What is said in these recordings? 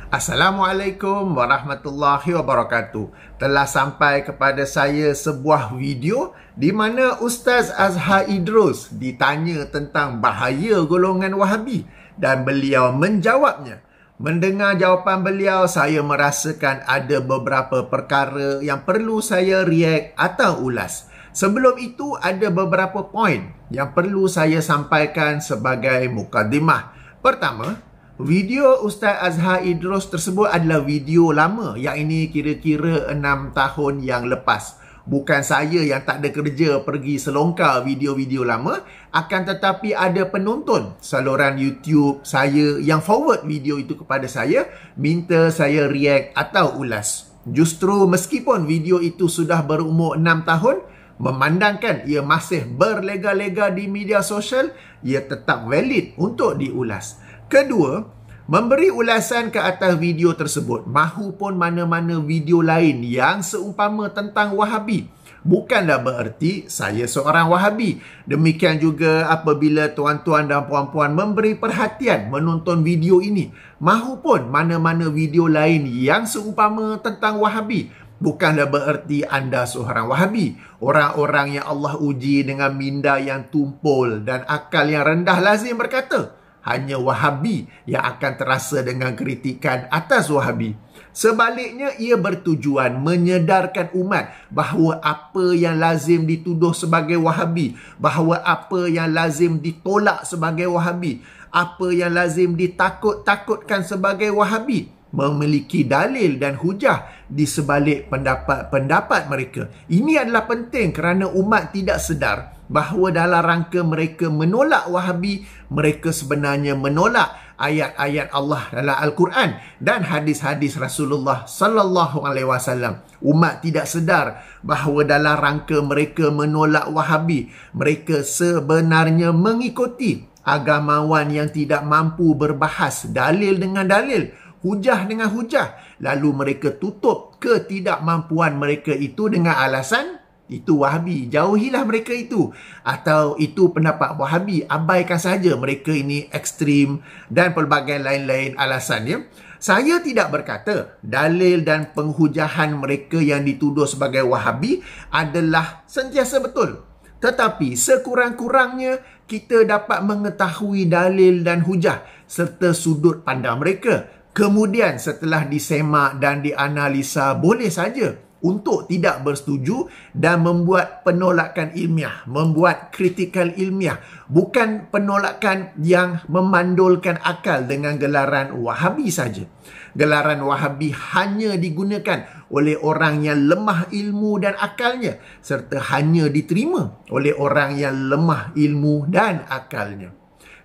Assalamualaikum warahmatullahi wabarakatuh. Telah sampai kepada saya sebuah video di mana Ustaz Azhar Idrus ditanya tentang bahaya golongan Wahabi dan beliau menjawabnya. Mendengar jawapan beliau, saya merasakan ada beberapa perkara yang perlu saya react atau ulas. Sebelum itu, ada beberapa poin yang perlu saya sampaikan sebagai mukadimah. Pertama, video Ustaz Azhar Idrus tersebut adalah video lama, yang ini kira-kira 6 tahun yang lepas. Bukan saya yang tak ada kerja pergi selongkar video-video lama, akan tetapi ada penonton saluran YouTube saya yang forward video itu kepada saya, minta saya react atau ulas. Justru meskipun video itu sudah berumur 6 tahun, memandangkan ia masih berlega-lega di media sosial, ia tetap valid untuk diulas. Kedua, memberi ulasan ke atas video tersebut mahupun mana-mana video lain yang seumpama tentang Wahabi bukanlah bererti saya seorang Wahabi. Demikian juga apabila tuan-tuan dan puan-puan memberi perhatian menonton video ini mahupun mana-mana video lain yang seumpama tentang Wahabi, bukanlah bererti anda seorang Wahabi. Orang-orang yang Allah uji dengan minda yang tumpul dan akal yang rendah lazim berkata, hanya Wahabi yang akan terasa dengan kritikan atas Wahabi. Sebaliknya, ia bertujuan menyedarkan umat bahawa apa yang lazim dituduh sebagai Wahabi, bahawa apa yang lazim ditolak sebagai Wahabi, apa yang lazim ditakut-takutkan sebagai Wahabi, memiliki dalil dan hujah di sebalik pendapat-pendapat mereka. Ini adalah penting kerana umat tidak sedar bahawa dalam rangka mereka menolak Wahabi, mereka sebenarnya menolak ayat-ayat Allah dalam Al-Quran dan hadis-hadis Rasulullah sallallahu alaihi wasallam. Umat tidak sedar bahawa dalam rangka mereka menolak Wahabi, mereka sebenarnya mengikuti agamawan yang tidak mampu berbahas dalil dengan dalil, hujah dengan hujah, lalu mereka tutup ketidakmampuan mereka itu dengan alasan itu Wahabi, jauhilah mereka itu, atau itu pendapat Wahabi, abaikan saja mereka ini ekstrim, dan pelbagai lain-lain alasannya. Saya tidak berkata dalil dan penghujahan mereka yang dituduh sebagai Wahabi adalah sentiasa betul, tetapi sekurang-kurangnya kita dapat mengetahui dalil dan hujah serta sudut pandang mereka. Kemudian setelah disemak dan dianalisa, boleh saja untuk tidak bersetuju dan membuat penolakan ilmiah, membuat kritikal ilmiah, bukan penolakan yang memandulkan akal dengan gelaran Wahabi saja. Gelaran Wahabi hanya digunakan oleh orang yang lemah ilmu dan akalnya, serta hanya diterima oleh orang yang lemah ilmu dan akalnya.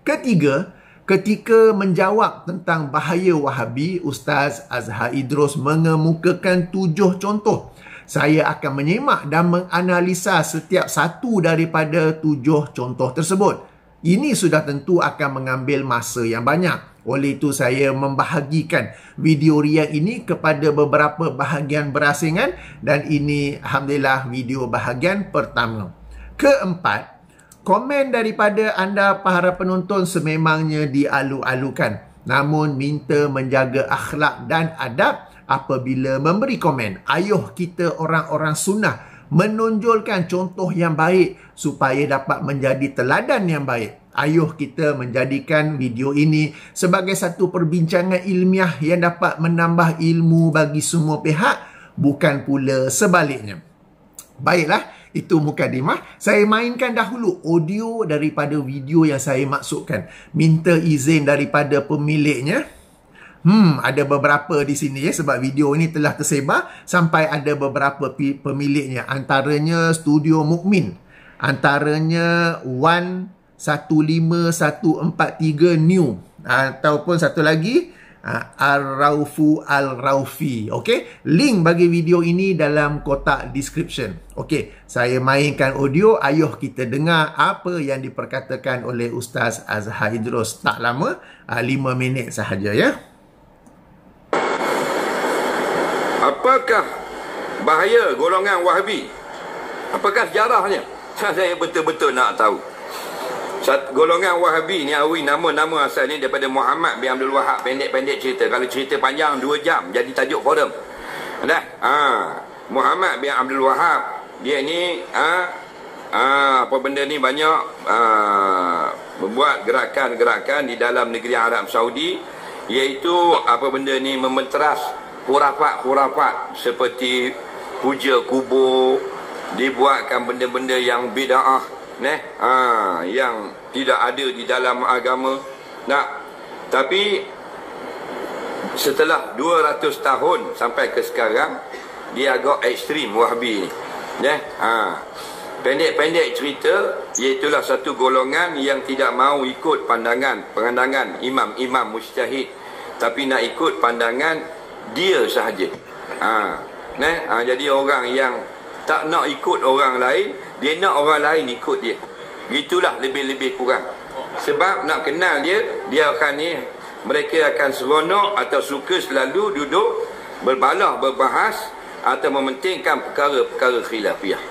Ketiga, ketika menjawab tentang bahaya Wahabi, Ustaz Azhar Idrus mengemukakan 7 contoh. Saya akan menyemak dan menganalisa setiap satu daripada 7 contoh tersebut. Ini sudah tentu akan mengambil masa yang banyak. Oleh itu saya membahagikan video react ini kepada beberapa bahagian berasingan dan ini alhamdulillah video bahagian pertama. Keempat, komen daripada anda para penonton sememangnya dialu-alukan, namun minta menjaga akhlak dan adab apabila memberi komen. Ayuh kita orang-orang sunnah menonjolkan contoh yang baik supaya dapat menjadi teladan yang baik. Ayuh kita menjadikan video ini sebagai satu perbincangan ilmiah yang dapat menambah ilmu bagi semua pihak, bukan pula sebaliknya. Baiklah, itu mukadimah. Saya mainkan dahulu audio daripada video yang saya maksudkan. Minta izin daripada pemiliknya. Ada beberapa di sini ya, sebab video ini telah tersebar sampai ada beberapa pemiliknya. Antaranya Studio Mukmin, antaranya 115143 New, ataupun satu lagi Al-Raufu Al-Raufi. Okey, link bagi video ini dalam kotak description. Okey, saya mainkan audio, ayuh kita dengar apa yang diperkatakan oleh Ustaz Azhar Idrus. Tak lama, 5 minit sahaja ya. Apakah bahaya golongan Wahabi? Apakah sejarahnya? Saya betul-betul nak tahu. Golongan Wahabi ni awi nama-nama asal ni daripada Muhammad bin Abdul Wahab. Pendek-pendek cerita. Kalau cerita panjang 2 jam jadi tajuk forum. Dah. Muhammad bin Abdul Wahab, dia ni apa benda ni banyak membuat gerakan-gerakan di dalam negeri Arab Saudi, iaitu apa benda ni mementeras khurafat-khurafat seperti puja kubur, dibuatkan benda-benda yang bid'ah, yang tidak ada di dalam agama. Tapi setelah 200 tahun sampai ke sekarang, dia agak ekstrim Wahabi ni. Pendek-pendek cerita, iaitulah satu golongan yang tidak mahu ikut pandangan imam-imam mujtahid, tapi nak ikut pandangan dia sahaja. Jadi orang yang tak nak ikut orang lain, dia nak orang lain ikut dia. Gitulah lebih-lebih kurang. Sebab nak kenal dia akan ni, mereka akan seronok atau suka selalu duduk berbalah, berbahas atau mementingkan perkara-perkara khilafiyah.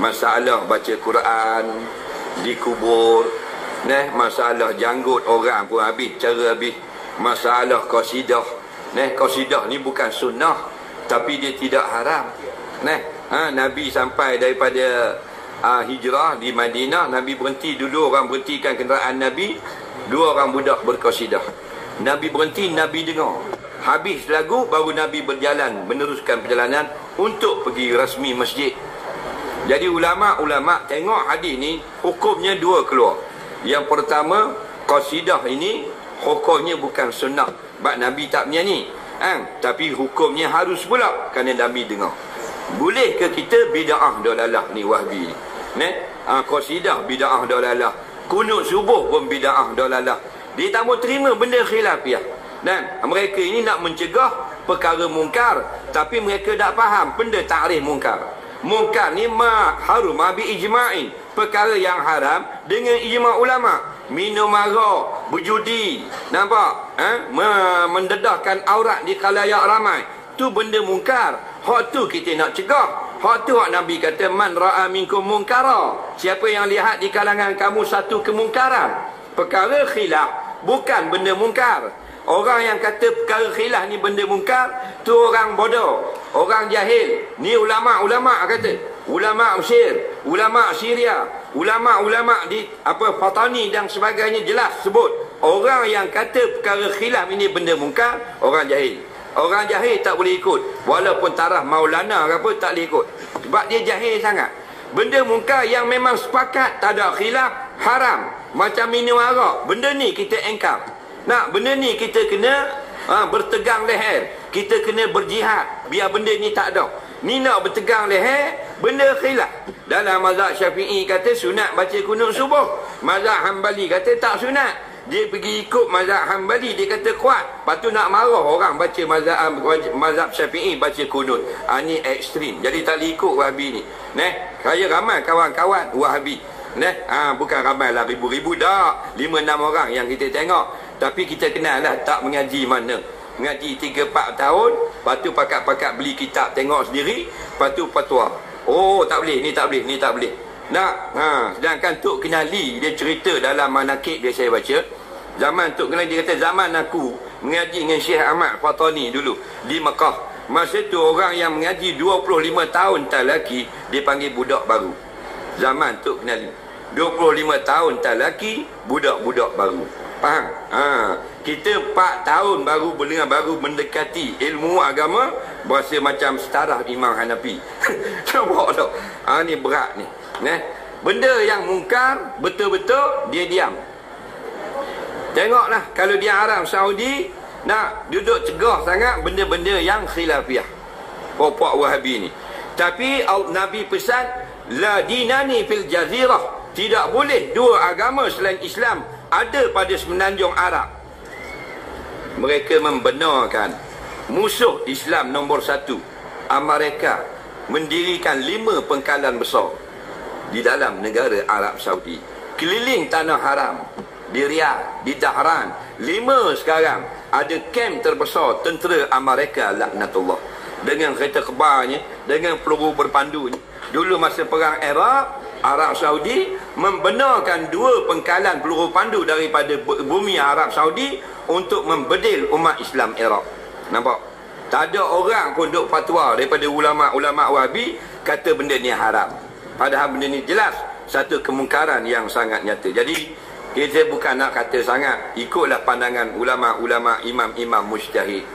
Masalah baca Quran di kubur, masalah janggut orang pun habis, cara habis. Masalah qasidah, qasidah ni bukan sunnah, tapi dia tidak haram. Nabi sampai daripada hijrah di Madinah, Nabi berhenti dulu, orang berhentikan kenderaan Nabi, 2 orang budak berqasidah. Nabi berhenti, Nabi dengar. Habis lagu baru Nabi berjalan, meneruskan perjalanan untuk pergi rasmi masjid. Jadi ulama-ulama tengok hadis ni, hukumnya 2 keluar. Yang pertama, qasidah ini hukumnya bukan sunnah, sebab Nabi tak menyanyi, tapi hukumnya harus pula kerana Nabi dengar. Boleh ke kita bid'ah dalalah ni Wahabi ni? Qasidah bid'ah dalalah, kunut subuh pun bid'ah dalalah. Dia tak mau terima benda khilafiyah. Dan mereka ini nak mencegah perkara mungkar, tapi mereka tak faham benda takrif mungkar. Mungkar ni harum bi ijma'in, perkara yang haram dengan ijma' ulama. Minum arak, berjudi, nampak? Mendedahkan aurat di khalayak ramai, tu benda mungkar. Hak tu kita nak cegah. Hak tu hak Nabi kata, man ra'a minkum munkara, siapa yang lihat di kalangan kamu satu kemungkaran. Perkara khilaf bukan benda mungkar. Orang yang kata perkara khilaf ni benda mungkar, tu orang bodoh, orang jahil. Ni ulama-ulama kata, ulama Mesir, ulama Syria, ulama-ulama di Fatani dan sebagainya, jelas sebut orang yang kata perkara khilaf ini benda mungkar, orang jahil. Orang jahil tak boleh ikut, walaupun taraf Maulana ke apa tak boleh ikut, sebab dia jahil sangat. Benda mungkar yang memang sepakat tak ada khilaf, haram, macam minum arak, benda ni kita engkar. Benda ni kita kena bertegang leher, kita kena berjihad biar benda ni tak ada. Ni nak bertegang leher, benda khilaf. Dalam mazhab Syafi'i kata sunat baca kunut subuh, mazhab Hambali kata tak sunat. Dia pergi ikut mazhab Hambali, dia kata kuat. Lepas tu nak marah orang baca mazhab Syafi'i baca kunut. Ni ekstrim. Jadi tak boleh ikut Wahabi ni. Saya ramai kawan-kawan Wahabi. Bukan ramai lah, ribu-ribu dah, 5-6 orang yang kita tengok. Tapi kita kenal lah, tak mengaji mana. Mengaji 3-4 tahun, lepas tu pakat-pakat beli kitab tengok sendiri, lepas tu fatwa. Oh tak boleh, ni tak boleh, ni tak boleh. Sedangkan Tok Kenali dia cerita dalam manakib dia saya baca, zaman Tok Kenali dia kata, zaman aku mengaji dengan Syekh Ahmad Fatani dulu di Mekah, masa tu orang yang mengaji 25 tahun tak laki dipanggil budak baru. Zaman Tok Kenali 25 tahun tak laki, budak-budak baru. Faham? Kita 4 tahun baru mendekati ilmu agama, berasa macam setara Imam Hanafi. Nampak tak? Ni berat ni. Benda yang mungkar betul-betul dia diam. Tengoklah kalau di Arab Saudi nak duduk cegah sangat benda-benda yang khilafiyah, puak-puak Wahabi ni. Tapi Nabi pesan, la dinani fil jazirah, tidak boleh 2 agama selain Islam ada pada semenanjung Arab. Mereka membenarkan musuh Islam nombor 1, Amerika, mendirikan 5 pengkalan besar di dalam negara Arab Saudi, keliling tanah haram, di Riyadh, di Tehran. 5 sekarang ada kem terbesar tentera Amerika laknatullah, dengan kereta kebarnya, dengan peluru berpandunya. Dulu masa perang Iraq, Arab Saudi membenarkan 2 pengkalan peluru pandu daripada bumi Arab Saudi untuk membedil umat Islam Iraq. Nampak? Tak ada orang pun duk fatwa daripada ulama-ulama Wahabi kata benda ni haram. Padahal benda ni jelas satu kemungkaran yang sangat nyata. Jadi kita bukan nak kata sangat, ikutlah pandangan ulama-ulama, imam-imam mujtahid.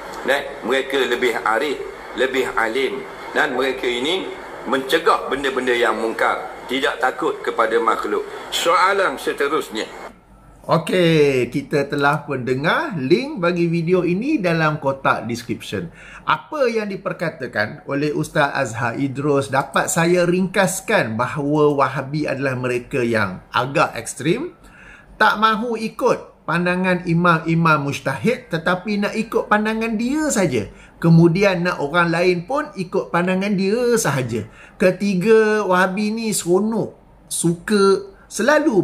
Mereka lebih arif, lebih alim, dan mereka ini mencegah benda-benda yang mungkar, tidak takut kepada makhluk. Soalan seterusnya. Okey, kita telah pun dengar link bagi video ini dalam kotak description. Apa yang diperkatakan oleh Ustaz Azhar Idrus dapat saya ringkaskan bahawa Wahabi adalah mereka yang agak ekstrim, tak mahu ikut pandangan imam-imam mujtahid tetapi nak ikut pandangan dia saja. Kemudian nak orang lain pun ikut pandangan dia sahaja. Ketiga, Wahabi ni seronok, suka selalu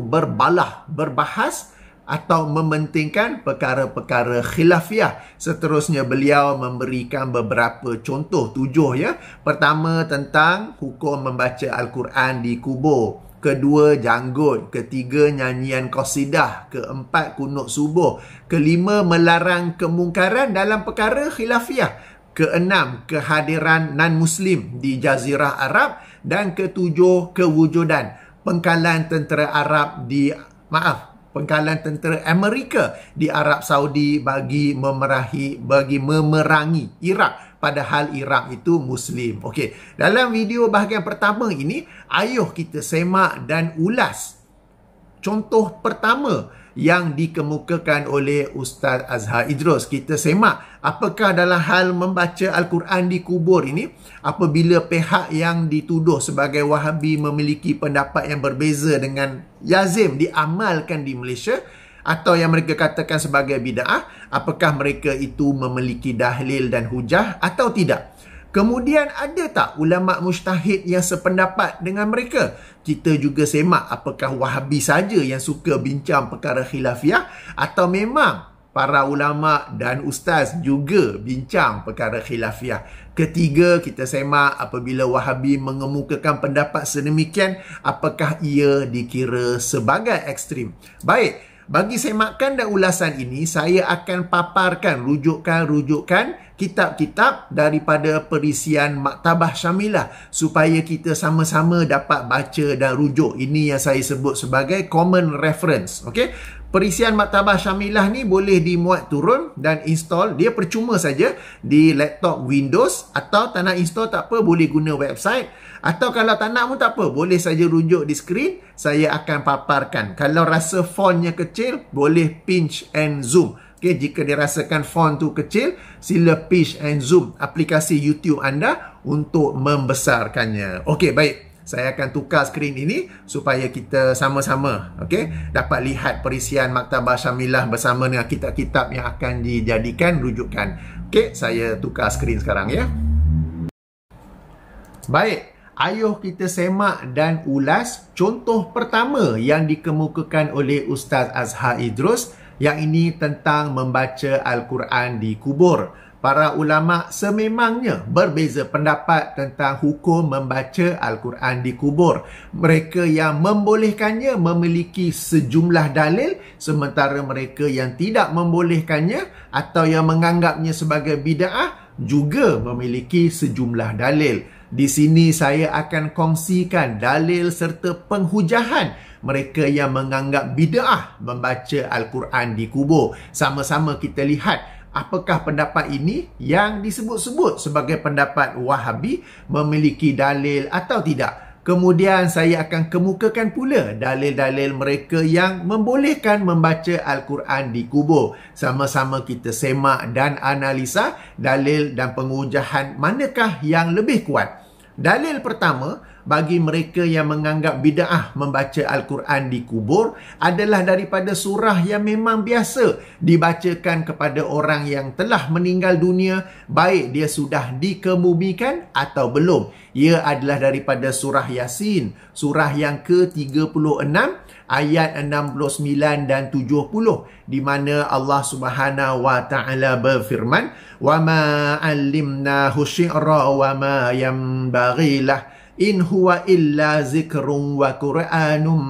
berbahas atau mementingkan perkara-perkara khilafiyah. Seterusnya beliau memberikan beberapa contoh, 7 ya. Pertama, tentang hukum membaca Al-Quran di kubur. Kedua, janggut. Ketiga, nyanyian qasidah. Keempat, kunut subuh. Kelima, melarang kemungkaran dalam perkara khilafiyah. Keenam, kehadiran non-Muslim di Jazirah Arab. Dan ketujuh, kewujudan pengkalan tentera Arab pengkalan tentera Amerika di Arab Saudi bagi memerangi Iraq, padahal Iraq itu Muslim. Okey, dalam video bahagian pertama ini, ayuh kita semak dan ulas contoh pertama yang dikemukakan oleh Ustaz Azhar Idrus. Kita semak apakah dalam hal membaca Al-Quran di kubur ini, apabila pihak yang dituduh sebagai Wahabi memiliki pendapat yang berbeza dengan Yazim diamalkan di Malaysia, atau yang mereka katakan sebagai bid'ah, apakah mereka itu memiliki dalil dan hujah atau tidak. Kemudian ada tak ulama mujtahid yang sependapat dengan mereka? Kita juga semak apakah Wahabi saja yang suka bincang perkara khilafiyah atau memang para ulama dan ustaz juga bincang perkara khilafiyah. Ketiga, kita semak apabila Wahabi mengemukakan pendapat sedemikian, apakah ia dikira sebagai ekstrim. Baik, bagi semakan dan ulasan ini, saya akan paparkan rujukan kitab-kitab daripada perisian Maktabah Syamilah supaya kita sama-sama dapat baca dan rujuk. Ini yang saya sebut sebagai common reference. Okey? Perisian Maktabah Syamilah ni boleh dimuat turun dan install. Dia percuma saja di laptop Windows, atau tak nak install tak apa, boleh guna website. Atau kalau tak nak pun tak apa, boleh saja rujuk di skrin. Saya akan paparkan. Kalau rasa fontnya kecil, boleh pinch and zoom. Okay, jika dirasakan font tu kecil, sila pinch and zoom aplikasi YouTube anda untuk membesarkannya. Okey, baik. Saya akan tukar skrin ini supaya kita sama-sama dapat lihat perisian Maktabah Syamilah bersama dengan kitab-kitab yang akan dijadikan rujukan. Okey, saya tukar skrin sekarang ya. Baik, ayuh kita semak dan ulas contoh pertama yang dikemukakan oleh Ustaz Azhar Idrus, yang ini tentang membaca Al-Quran di kubur. Para ulama sememangnya berbeza pendapat tentang hukum membaca Al-Quran di kubur. Mereka yang membolehkannya memiliki sejumlah dalil, sementara mereka yang tidak membolehkannya atau yang menganggapnya sebagai bid'ah juga memiliki sejumlah dalil. Di sini saya akan kongsikan dalil serta penghujahan mereka yang menganggap bid'ah membaca Al-Quran di kubur. Sama-sama kita lihat apakah pendapat ini yang disebut-sebut sebagai pendapat Wahabi memiliki dalil atau tidak. Kemudian saya akan kemukakan pula dalil-dalil mereka yang membolehkan membaca Al-Quran di kubur. Sama-sama kita semak dan analisa dalil dan pengujahan manakah yang lebih kuat. Dalil pertama bagi mereka yang menganggap bid'ah membaca Al-Quran di kubur adalah daripada surah yang memang biasa dibacakan kepada orang yang telah meninggal dunia, baik dia sudah dikebumikan atau belum. Ia adalah daripada surah Yasin, surah yang ke-36 ayat 69 dan 70, di mana Allah Subhanahu wa taala berfirman, "Wa ma 'allimnahu syi'ra wa ma yanbaghi lah in huwa illa zikrun wa qur'anun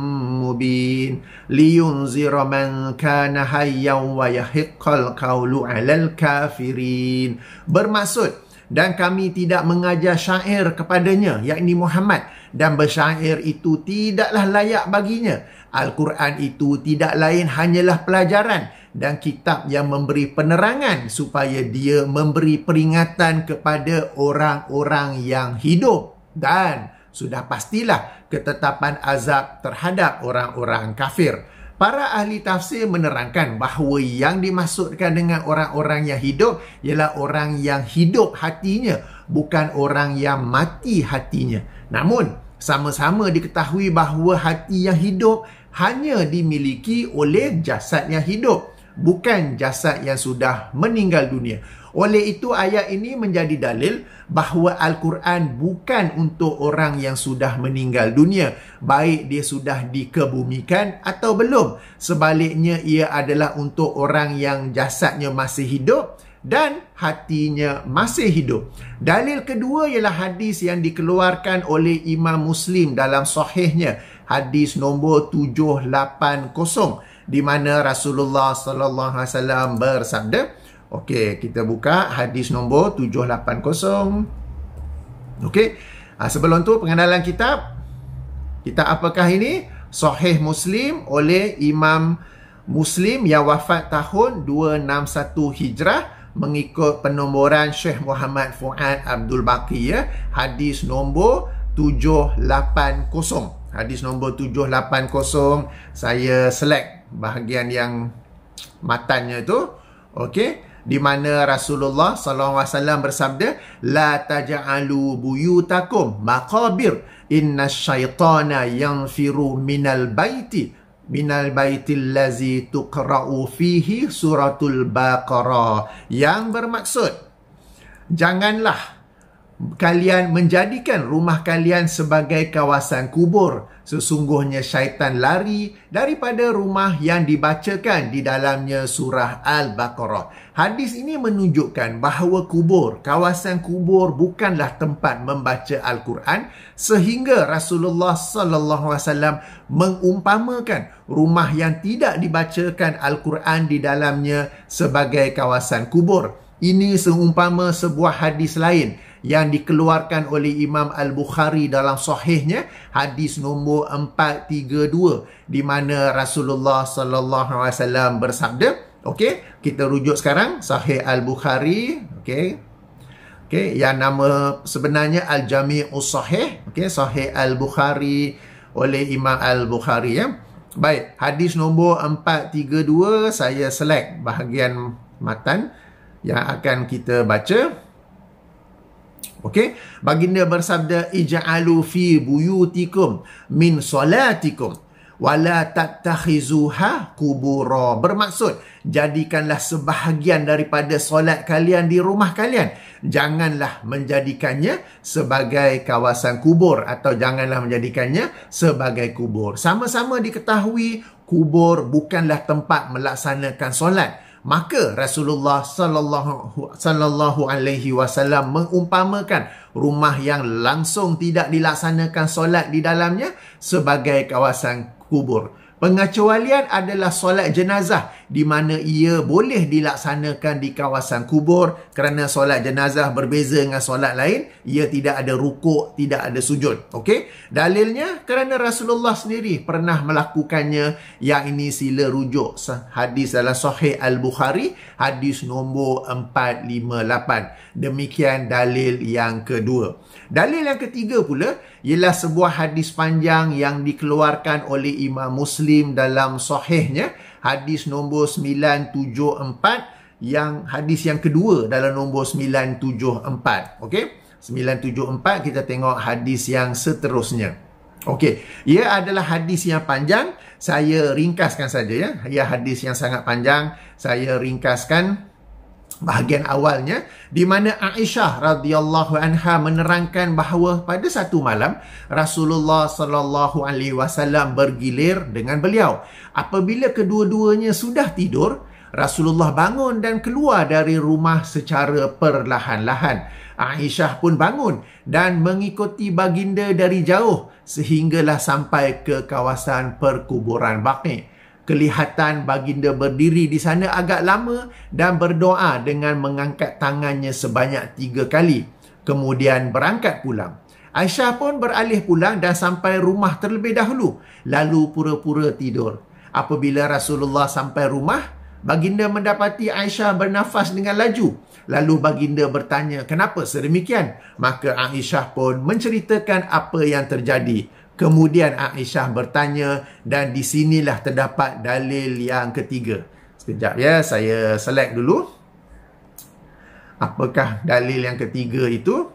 mubin liyunzira man kana hayyan wa yahiqqal qawlu 'alal kafirin. Bermaksud, dan kami tidak mengajar syair kepadanya, yakni Muhammad, dan bersyair itu tidaklah layak baginya. Al-Quran itu tidak lain hanyalah pelajaran dan kitab yang memberi penerangan supaya dia memberi peringatan kepada orang-orang yang hidup. Dan sudah pastilah ketetapan azab terhadap orang-orang kafir. Para ahli tafsir menerangkan bahawa yang dimaksudkan dengan orang-orang yang hidup ialah orang yang hidup hatinya, bukan orang yang mati hatinya. Namun, sama-sama diketahui bahawa hati yang hidup hanya dimiliki oleh jasad yang hidup, bukan jasad yang sudah meninggal dunia. Oleh itu, ayat ini menjadi dalil bahawa Al-Quran bukan untuk orang yang sudah meninggal dunia, baik dia sudah dikebumikan atau belum. Sebaliknya, ia adalah untuk orang yang jasadnya masih hidup dan hatinya masih hidup. Dalil kedua ialah hadis yang dikeluarkan oleh Imam Muslim dalam sahihnya, hadis nombor 780, di mana Rasulullah sallallahu alaihi wasallam bersabda. Okey, kita buka hadis nombor 780. Okey, sebelum tu pengenalan kitab. Kitab apakah ini? Sahih Muslim oleh Imam Muslim yang wafat tahun 261 Hijrah mengikut penomboran Syekh Muhammad Fuad Abdul Baqi, ya. Hadis nombor 780. Hadis nombor 780, saya select bahagian yang matannya itu. Okey, di mana Rasulullah SAW bersabda, la taj'alu buyutakum maqabir innasyaitana yanfiru minal baiti allazi tuqra'u fihi suratul Baqarah. Yang bermaksud, janganlah kalian menjadikan rumah kalian sebagai kawasan kubur. Sesungguhnya syaitan lari daripada rumah yang dibacakan di dalamnya surah Al-Baqarah. Hadis ini menunjukkan bahawa kubur, kawasan kubur bukanlah tempat membaca Al-Quran, sehingga Rasulullah SAW mengumpamakan rumah yang tidak dibacakan Al-Quran di dalamnya sebagai kawasan kubur. Ini seumpama sebuah hadis lain yang dikeluarkan oleh Imam Al-Bukhari dalam sahihnya, hadis nombor 432, di mana Rasulullah SAW bersabda. Okey, kita rujuk sekarang Sahih Al-Bukhari. Okey, yang nama sebenarnya Al-Jami'us Sahih. Okey, Sahih Al-Bukhari oleh Imam Al-Bukhari, ya. Baik, hadis nombor 432, saya select bahagian matan yang akan kita baca. Okey, baginda bersabda, ij'alu fi buyutikum min salatikum wala tattakhizuha kubura. Bermaksud, jadikanlah sebahagian daripada solat kalian di rumah kalian, janganlah menjadikannya sebagai kawasan kubur, atau janganlah menjadikannya sebagai kubur. Sama-sama diketahui kubur bukanlah tempat melaksanakan solat. Maka Rasulullah sallallahu alaihi wasallam mengumpamakan rumah yang langsung tidak dilaksanakan solat di dalamnya sebagai kawasan kubur. Pengecualian adalah solat jenazah, di mana ia boleh dilaksanakan di kawasan kubur, kerana solat jenazah berbeza dengan solat lain. Ia tidak ada rukuk, tidak ada sujud. Okey, dalilnya kerana Rasulullah sendiri pernah melakukannya. Yang ini sila rujuk hadis dalam Sahih Al-Bukhari, hadis nombor 458. Demikian dalil yang kedua. Dalil yang ketiga pula ialah sebuah hadis panjang yang dikeluarkan oleh Imam Muslim dalam sahihnya, hadis nombor 974, yang hadis yang kedua dalam nombor 974. Okey, 974, kita tengok hadis yang seterusnya. Okey, ia adalah hadis yang panjang, saya ringkaskan saja, ya. Ia hadis yang sangat panjang, saya ringkaskan bahagian awalnya, di mana Aisyah radhiyallahu anha menerangkan bahawa pada satu malam Rasulullah sallallahu alaihi wasallam bergilir dengan beliau. Apabila kedua-duanya sudah tidur, Rasulullah bangun dan keluar dari rumah secara perlahan-lahan. Aisyah pun bangun dan mengikuti baginda dari jauh sehinggalah sampai ke kawasan perkuburan Baqi'. Kelihatan baginda berdiri di sana agak lama dan berdoa dengan mengangkat tangannya sebanyak 3 kali. Kemudian berangkat pulang. Aisyah pun beralih pulang dan sampai rumah terlebih dahulu, lalu pura-pura tidur. Apabila Rasulullah sampai rumah, baginda mendapati Aisyah bernafas dengan laju. Lalu baginda bertanya, kenapa sedemikian? Maka Aisyah pun menceritakan apa yang terjadi. Kemudian Aisyah bertanya, dan di sinilah terdapat dalil yang ketiga. Sekejap ya, saya select dulu. Apakah dalil yang ketiga itu?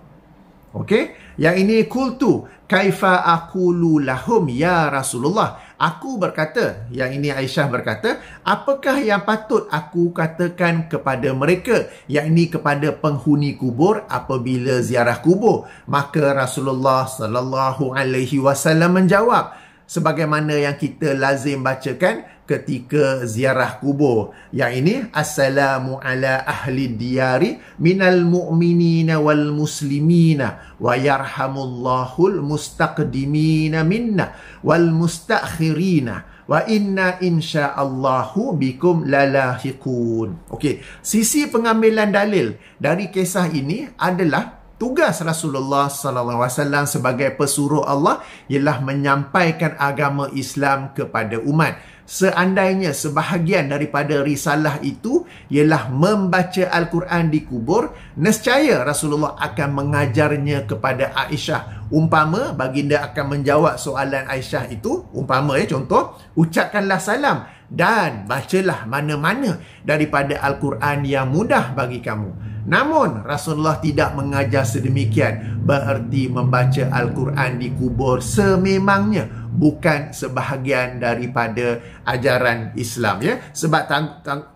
Okey, yang ini qultu kaifa aqulu lahum ya Rasulullah. Aku berkata, yang ini Aisyah berkata, apakah yang patut aku katakan kepada mereka, yakni kepada penghuni kubur apabila ziarah kubur? Maka Rasulullah sallallahu alaihi wasallam menjawab sebagaimana yang kita lazim bacakan ketika ziarah kubur. Yang ini, assalamu ala ahli diyari minal mu'minina wal muslimina wa yarhamullahul mustaqdimina minna wal mustakhirina wa inna insya'allahu bikum lalahiqun. Okey, sisi pengambilan dalil dari kisah ini adalah tugas Rasulullah SAW sebagai pesuruh Allah ialah menyampaikan agama Islam kepada umat. Seandainya sebahagian daripada risalah itu ialah membaca Al-Quran di kubur, nescaya Rasulullah akan mengajarnya kepada Aisyah. Umpama baginda akan menjawab soalan Aisyah itu, umpama contoh, ucapkanlah salam dan bacalah mana-mana daripada Al-Quran yang mudah bagi kamu. Namun Rasulullah tidak mengajar sedemikian, bererti membaca Al-Quran di kubur sememangnya bukan sebahagian daripada ajaran Islam, ya. Sebab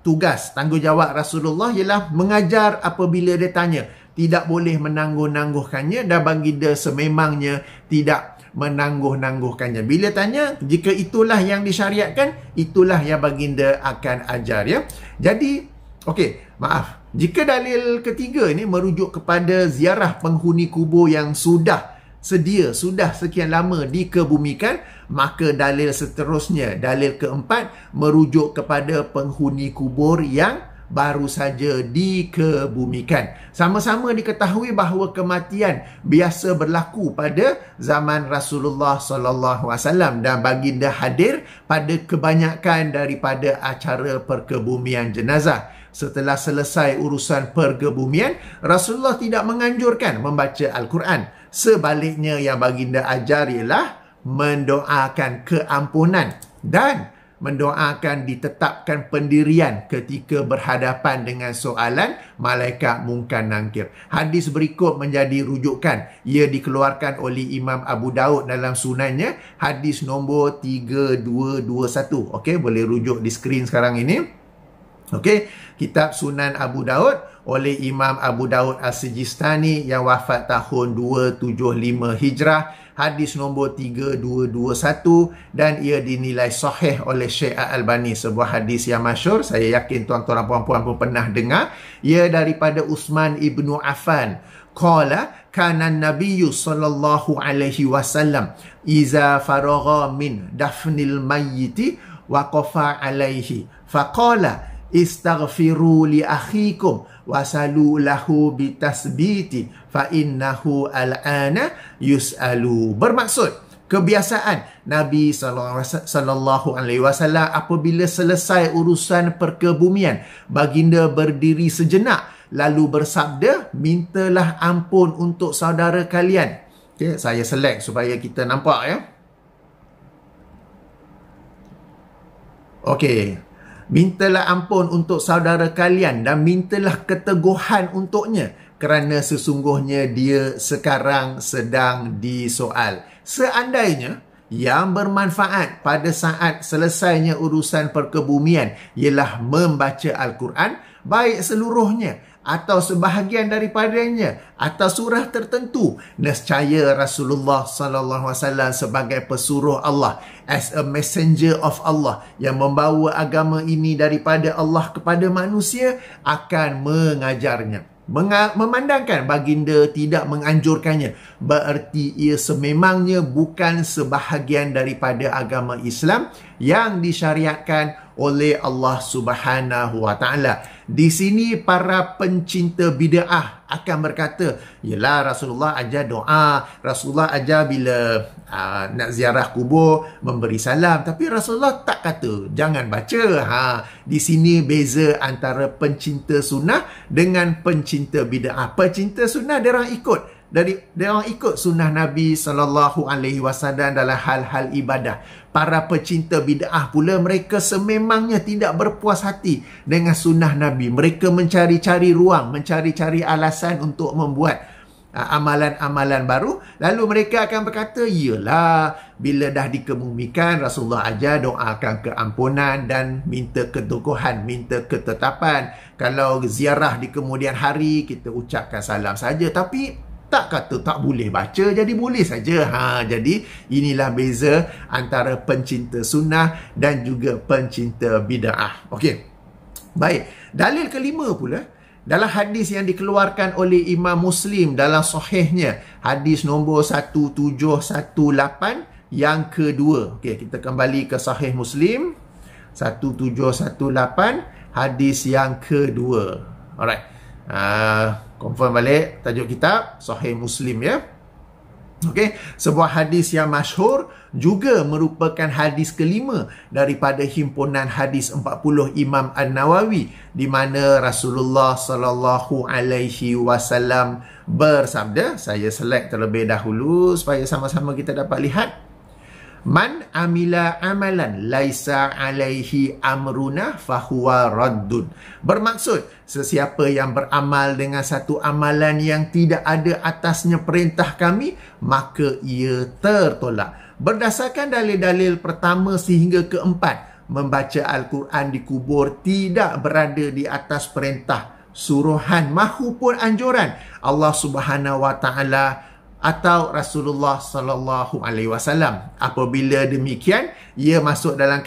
tugas tanggungjawab Rasulullah ialah mengajar apabila dia tanya, tidak boleh menangguh-nangguhkannya, dan baginda sememangnya tidak menangguh-nangguhkannya. Bila tanya, jika itulah yang disyariatkan, itulah yang baginda akan ajar, ya. Jadi, okey, maaf. Jika dalil ketiga ini merujuk kepada ziarah penghuni kubur yang sudah sekian lama dikebumikan, maka dalil seterusnya, dalil keempat, merujuk kepada penghuni kubur yang baru saja dikebumikan. Sama-sama diketahui bahawa kematian biasa berlaku pada zaman Rasulullah SAW dan baginda hadir pada kebanyakan daripada acara perkebumian jenazah. Setelah selesai urusan perkebumian, Rasulullah tidak menganjurkan membaca Al-Quran. Sebaliknya yang baginda ajar ialah mendoakan keampunan dan mendoakan ditetapkan pendirian ketika berhadapan dengan soalan malaikat mungkar nakir. Hadis berikut menjadi rujukan. Ia dikeluarkan oleh Imam Abu Daud dalam sunannya, hadis nombor 3221. Okey, boleh rujuk di skrin sekarang ini. Okey, kitab Sunan Abu Daud oleh Imam Abu Daud As-Sijistani yang wafat tahun 275 Hijrah, hadis nombor 3221, dan ia dinilai sahih oleh Syekh Al-Albani, sebuah hadis yang masyhur. Saya yakin tuan-tuan dan puan-puan pun pernah dengar. Ia daripada Uthman ibnu Affan. Qala kana an-nabiyyu sallallahu alaihi wasallam iza faragha min dafnil mayyiti waqafa alaihi faqala istaghfiru li akhikum wasalu lahu bitasbiti fa innahu al-ana yus'alu. Bermaksud, kebiasaan Nabi sallallahu alaihi wasallam apabila selesai urusan perkebumian, baginda berdiri sejenak lalu bersabda, mintalah ampun untuk saudara kalian. Okey, saya select supaya kita nampak, ya. Okey. Mintalah ampun untuk saudara kalian dan mintalah keteguhan untuknya kerana sesungguhnya dia sekarang sedang disoal. Seandainya yang bermanfaat pada saat selesainya urusan perkebumian ialah membaca Al-Quran, baik seluruhnya atau sebahagian daripadanya atau surah tertentu, nescaya Rasulullah sallallahu alaihi wasallam sebagai pesuruh Allah, as a messenger of Allah yang membawa agama ini daripada Allah kepada manusia, akan mengajarnya. memandangkan baginda tidak menganjurkannya, bererti ia sememangnya bukan sebahagian daripada agama Islam yang disyariatkan oleh Allah Subhanahu wa taala. Di sini para pencinta bid'ah akan berkata, yelah Rasulullah ajar doa, Rasulullah ajar bila nak ziarah kubur memberi salam, tapi Rasulullah tak kata jangan baca. Di sini beza antara pencinta sunnah dengan pencinta bid'ah. Pencinta sunnah dia orang ikut sunnah Nabi SAW dalam hal-hal ibadah. Para pencinta bid'ah pula, mereka sememangnya tidak berpuas hati dengan sunnah Nabi. Mereka mencari-cari ruang, mencari-cari alasan untuk membuat amalan-amalan baru. Lalu mereka akan berkata, iyalah bila dah dikemumikan, Rasulullah ajar doakan keampunan dan minta keteguhan, minta ketetapan. Kalau ziarah di kemudian hari, kita ucapkan salam saja. Tapi tak kata tak boleh baca, jadi boleh saja. Jadi inilah beza antara pencinta sunnah dan juga pencinta bid'ah. Okey. Baik, dalil kelima pula dalam hadis yang dikeluarkan oleh Imam Muslim dalam sahihnya, hadis nombor 1718 yang kedua. Okey, kita kembali ke sahih Muslim 1718 hadis yang kedua. Alright. Confirm balik tajuk kitab Sahih Muslim, ya. Okey, sebuah hadis yang masyhur, juga merupakan hadis kelima daripada himpunan hadis 40 Imam An-Nawawi, di mana Rasulullah sallallahu alaihi wasallam bersabda. Saya select terlebih dahulu supaya sama-sama kita dapat lihat. Man amila amalan laisa alaihi amruna fahuwa raddun. Bermaksud, sesiapa yang beramal dengan satu amalan yang tidak ada atasnya perintah kami, maka ia tertolak. Berdasarkan dalil-dalil pertama sehingga keempat, membaca Al-Quran di kubur tidak berada di atas perintah, suruhan mahupun anjuran Allah Subhanahu wa taala atau Rasulullah sallallahu alaihi wasallam. Apabila demikian, ia masuk dalam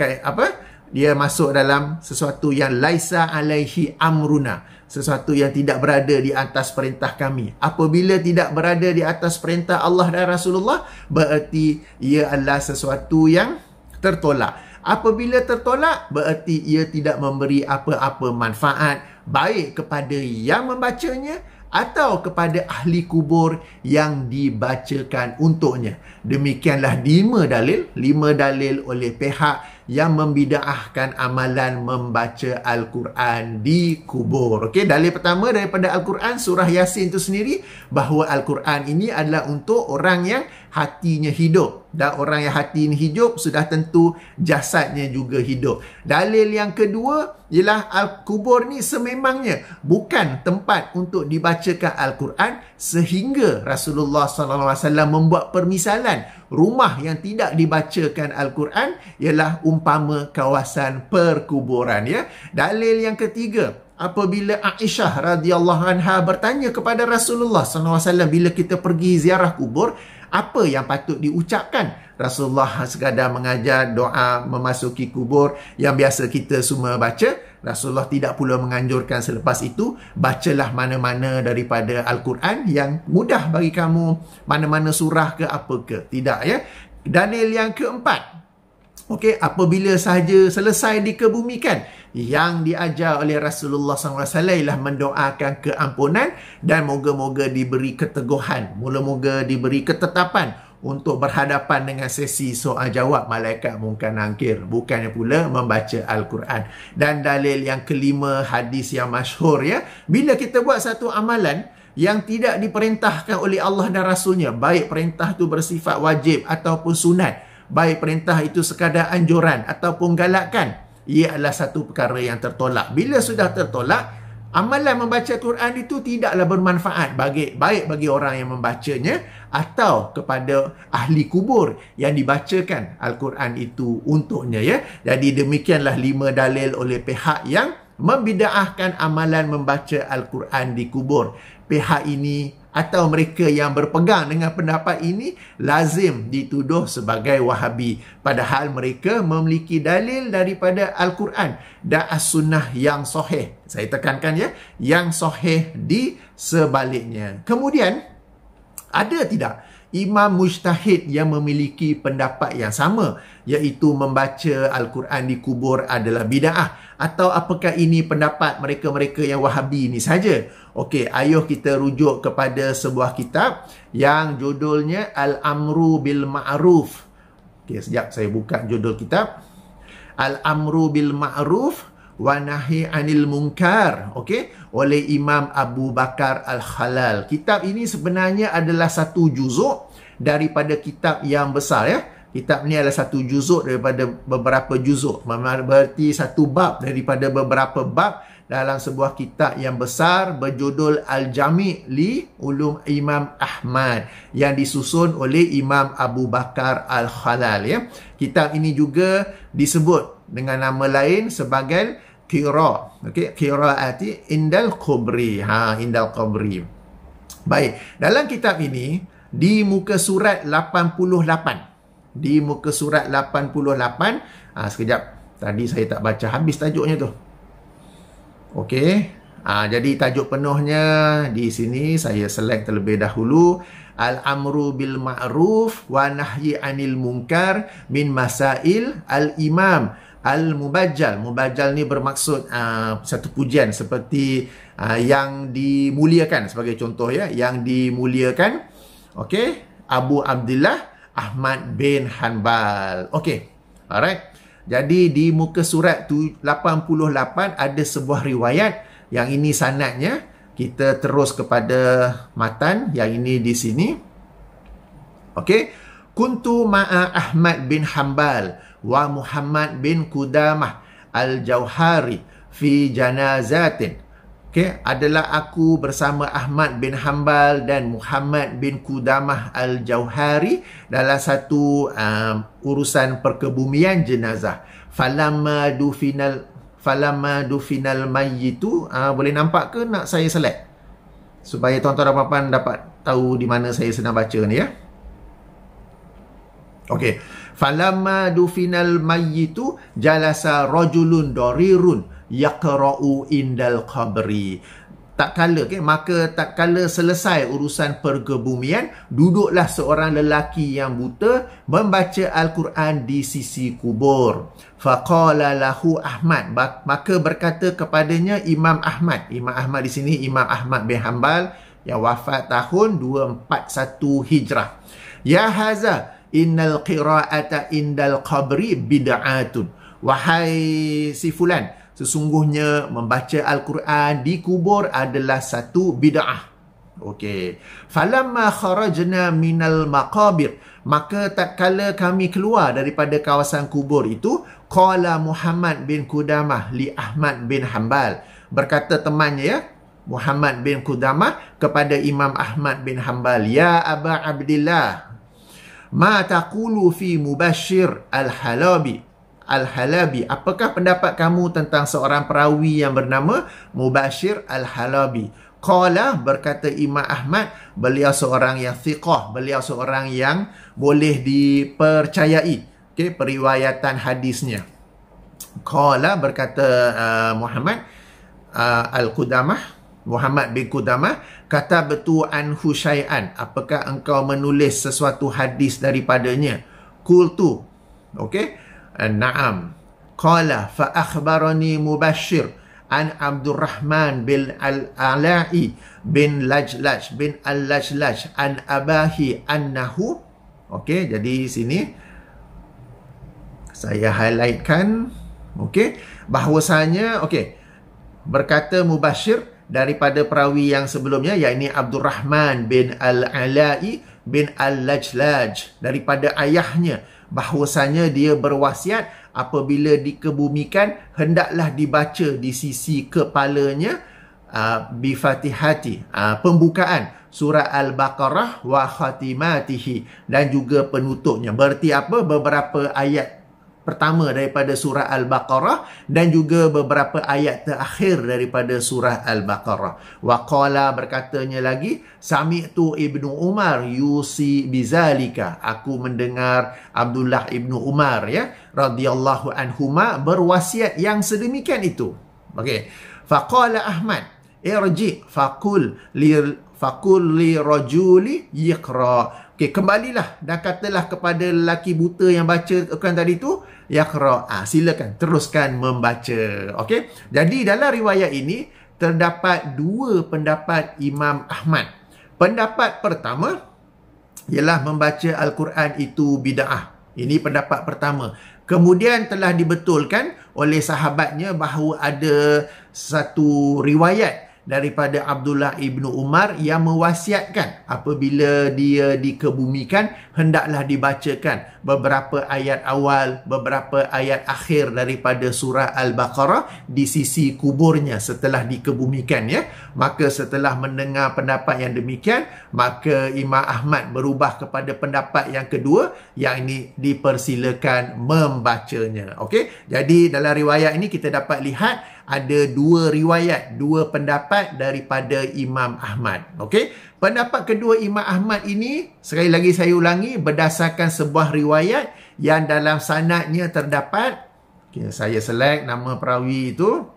Dia masuk dalam sesuatu yang laisa alaihi amruna, sesuatu yang tidak berada di atas perintah kami. Apabila tidak berada di atas perintah Allah dan Rasulullah, berarti ia adalah sesuatu yang tertolak. Apabila tertolak, berarti ia tidak memberi apa-apa manfaat, baik kepada yang membacanya atau kepada ahli kubur yang dibacakan untuknya. Demikianlah 5 dalil oleh pihak yang membida'ahkan amalan membaca Al-Quran di kubur. Okey, dalil pertama daripada Al-Quran, surah Yasin itu sendiri, bahawa Al-Quran ini adalah untuk orang yang hatinya hidup. Dan orang yang hatinya hidup, sudah tentu jasadnya juga hidup. Dalil yang kedua ialah Al-Kubur ni sememangnya bukan tempat untuk dibacakan Al-Quran, sehingga Rasulullah SAW membuat permisalan rumah yang tidak dibacakan Al-Quran ialah umpama kawasan perkuburan, ya. Dalil yang ketiga, apabila Aisyah radhiyallahu anha bertanya kepada Rasulullah SAW, bila kita pergi ziarah kubur, apa yang patut diucapkan? Rasulullah sekadar mengajar doa memasuki kubur yang biasa kita semua baca. Rasulullah tidak pula menganjurkan selepas itu, bacalah mana-mana daripada Al-Quran yang mudah bagi kamu, mana-mana surah ke apa ke. Tidak, ya. Dalil yang keempat, okey, apabila sahaja selesai dikebumikan, yang diajar oleh Rasulullah SAW ialah mendoakan keampunan dan moga-moga diberi keteguhan, moga-moga diberi ketetapan untuk berhadapan dengan sesi soal jawab malaikat Munkar Nakir, bukannya pula membaca Al-Quran. Dan dalil yang kelima, hadis yang masyhur, ya, bila kita buat satu amalan yang tidak diperintahkan oleh Allah dan Rasulnya, baik perintah itu bersifat wajib ataupun sunat, baik perintah itu sekadar anjuran ataupun galakan, ia adalah satu perkara yang tertolak. Bila sudah tertolak, amalan membaca Quran itu tidaklah bermanfaat baik bagi orang yang membacanya atau kepada ahli kubur yang dibacakan Al-Quran itu untuknya, ya. Jadi demikianlah 5 dalil oleh pihak yang membida'ahkan amalan membaca Al-Quran di kubur. Pihak ini atau mereka yang berpegang dengan pendapat ini lazim dituduh sebagai Wahabi, padahal mereka memiliki dalil daripada Al-Quran dan As-Sunnah yang sahih. Saya tekankan ya, yang sahih di sebaliknya. Kemudian, ada tidak imam mujtahid yang memiliki pendapat yang sama, iaitu membaca Al-Quran di kubur adalah bid'ah? Atau apakah ini pendapat mereka-mereka yang Wahabi ini saja? Okey, ayo kita rujuk kepada sebuah kitab yang judulnya Al-Amru Bil Ma'ruf. Okey, sekejap saya buka judul kitab. Al-Amru Bil Ma'ruf wa Nahi Anil Munkar, okey, oleh Imam Abu Bakar Al-Khalal. Kitab ini sebenarnya adalah satu juzuk daripada kitab yang besar ya. Kitab ni adalah satu juzuk daripada beberapa juzuk. Berarti satu bab daripada beberapa bab dalam sebuah kitab yang besar berjudul Al-Jami' li Ulum Imam Ahmad yang disusun oleh Imam Abu Bakar Al-Khalal ya. Kitab ini juga disebut dengan nama lain sebagai Qiraati Indal Qabri. Indal Qabri. Baik, dalam kitab ini di muka surat 88. Di muka surat 88, sekejap, tadi saya tak baca habis tajuknya tu. Okey, jadi tajuk penuhnya di sini saya select terlebih dahulu. Al-Amru Bil Ma'ruf wa Nahyi Anil Munkar min Masail Al-Imam Al-Mubajjal. Mubajjal ni bermaksud satu pujian seperti yang dimuliakan, sebagai contoh ya, yang dimuliakan. Okey, Abu Abdullah Ahmad bin Hanbal. Okey, alright. Jadi di muka surat 88 ada sebuah riwayat yang ini sanadnya. Kita terus kepada matan yang ini di sini. Okey, kuntu ma'a Ahmad bin Hanbal wa Muhammad bin Qudamah Al-Jauhari fi janazatin. Okey, adalah aku bersama Ahmad bin Hanbal dan Muhammad bin Qudamah Al-Jauhari dalam satu urusan perkebumian jenazah. Falamma dufinal mayyitu. Boleh nampak ke nak saya select? Supaya tuan-tuan dan puan-puan dapat tahu di mana saya sedang baca ni ya. Okey. Falamma dufinal mayyitu jalasa rajulun darirun yaqra'u indal qabri. Maka tak kala selesai urusan perkebumian, duduklah seorang lelaki yang buta membaca Al-Quran di sisi kubur. Faqala lahu Ahmad, maka berkata kepadanya Imam Ahmad. Imam Ahmad di sini Imam Ahmad bin Hanbal yang wafat tahun 241 Hijrah. Ya haza innal qira'ata indal qabri bid'atun. Wahai si fulan, sesungguhnya membaca Al-Quran di kubur adalah satu bid'ah. Okey. Falamma kharajna minal maqabir, maka tak kala kami keluar daripada kawasan kubur itu, qala Muhammad bin Qudamah li Ahmad bin Hanbal. Berkata temannya ya, Muhammad bin Qudamah kepada Imam Ahmad bin Hanbal, ya Aba Abdillah, ma taqulu fi Mubashir Al-Halabi. Apakah pendapat kamu tentang seorang perawi yang bernama Mubashir Al-Halabi? Qala, berkata Imam Ahmad, beliau seorang yang thiqah, beliau seorang yang boleh dipercayai. Okey, periwayatan hadisnya. Qala, berkata Muhammad Muhammad bin Qudamah, katabtu anhu syai'an, apakah engkau menulis sesuatu hadis daripadanya? Qultu, okey, na'am. Qala fa akhbarani Mubashir an Abdurrahman bin Al-Ala'i bin Lajlaj bin Al-Lajlaj an Abahi annahu. Okey, jadi sini saya highlightkan, okey, bahwasanya okey, berkata Mubashir daripada perawi yang sebelumnya, yakni Abdurrahman bin Al-Ala'i bin Al-Lajlaj, daripada ayahnya, bahwasanya dia berwasiat apabila dikebumikan hendaklah dibaca di sisi kepalanya bi Fatihati, pembukaan surah Al-Baqarah wa khatimatihi, dan juga penutupnya. Berarti apa? Beberapa ayat pertama daripada surah Al-Baqarah dan juga beberapa ayat terakhir daripada surah Al-Baqarah. Wa qala, berkatanya lagi, sami'tu Ibnu Umar yusi bizalika, aku mendengar Abdullah Ibnu Umar ya radhiyallahu anhuma berwasiat yang sedemikian itu. Okey. Faqala Ahmad irji faqul li rajuli yaqra. Okey, kembalilah dan katalah kepada lelaki buta yang baca tadi tu, yaqra. Silakan teruskan membaca. Okey. Jadi dalam riwayat ini terdapat dua pendapat Imam Ahmad. Pendapat pertama ialah membaca Al-Quran itu bid'ah. Ini pendapat pertama. Kemudian telah dibetulkan oleh sahabatnya bahawa ada satu riwayat daripada Abdullah Ibnu Umar yang mewasiatkan apabila dia dikebumikan hendaklah dibacakan beberapa ayat awal, beberapa ayat akhir daripada surah Al-Baqarah di sisi kuburnya setelah dikebumikan ya. Maka setelah mendengar pendapat yang demikian, maka Imam Ahmad berubah kepada pendapat yang kedua, yang ini dipersilakan membacanya. Okey. Jadi dalam riwayat ini kita dapat lihat ada dua riwayat, dua pendapat daripada Imam Ahmad. Okey. Pendapat kedua Imam Ahmad ini, sekali lagi saya ulangi, berdasarkan sebuah riwayat yang dalam sanadnya terdapat, okay, saya select nama perawi itu,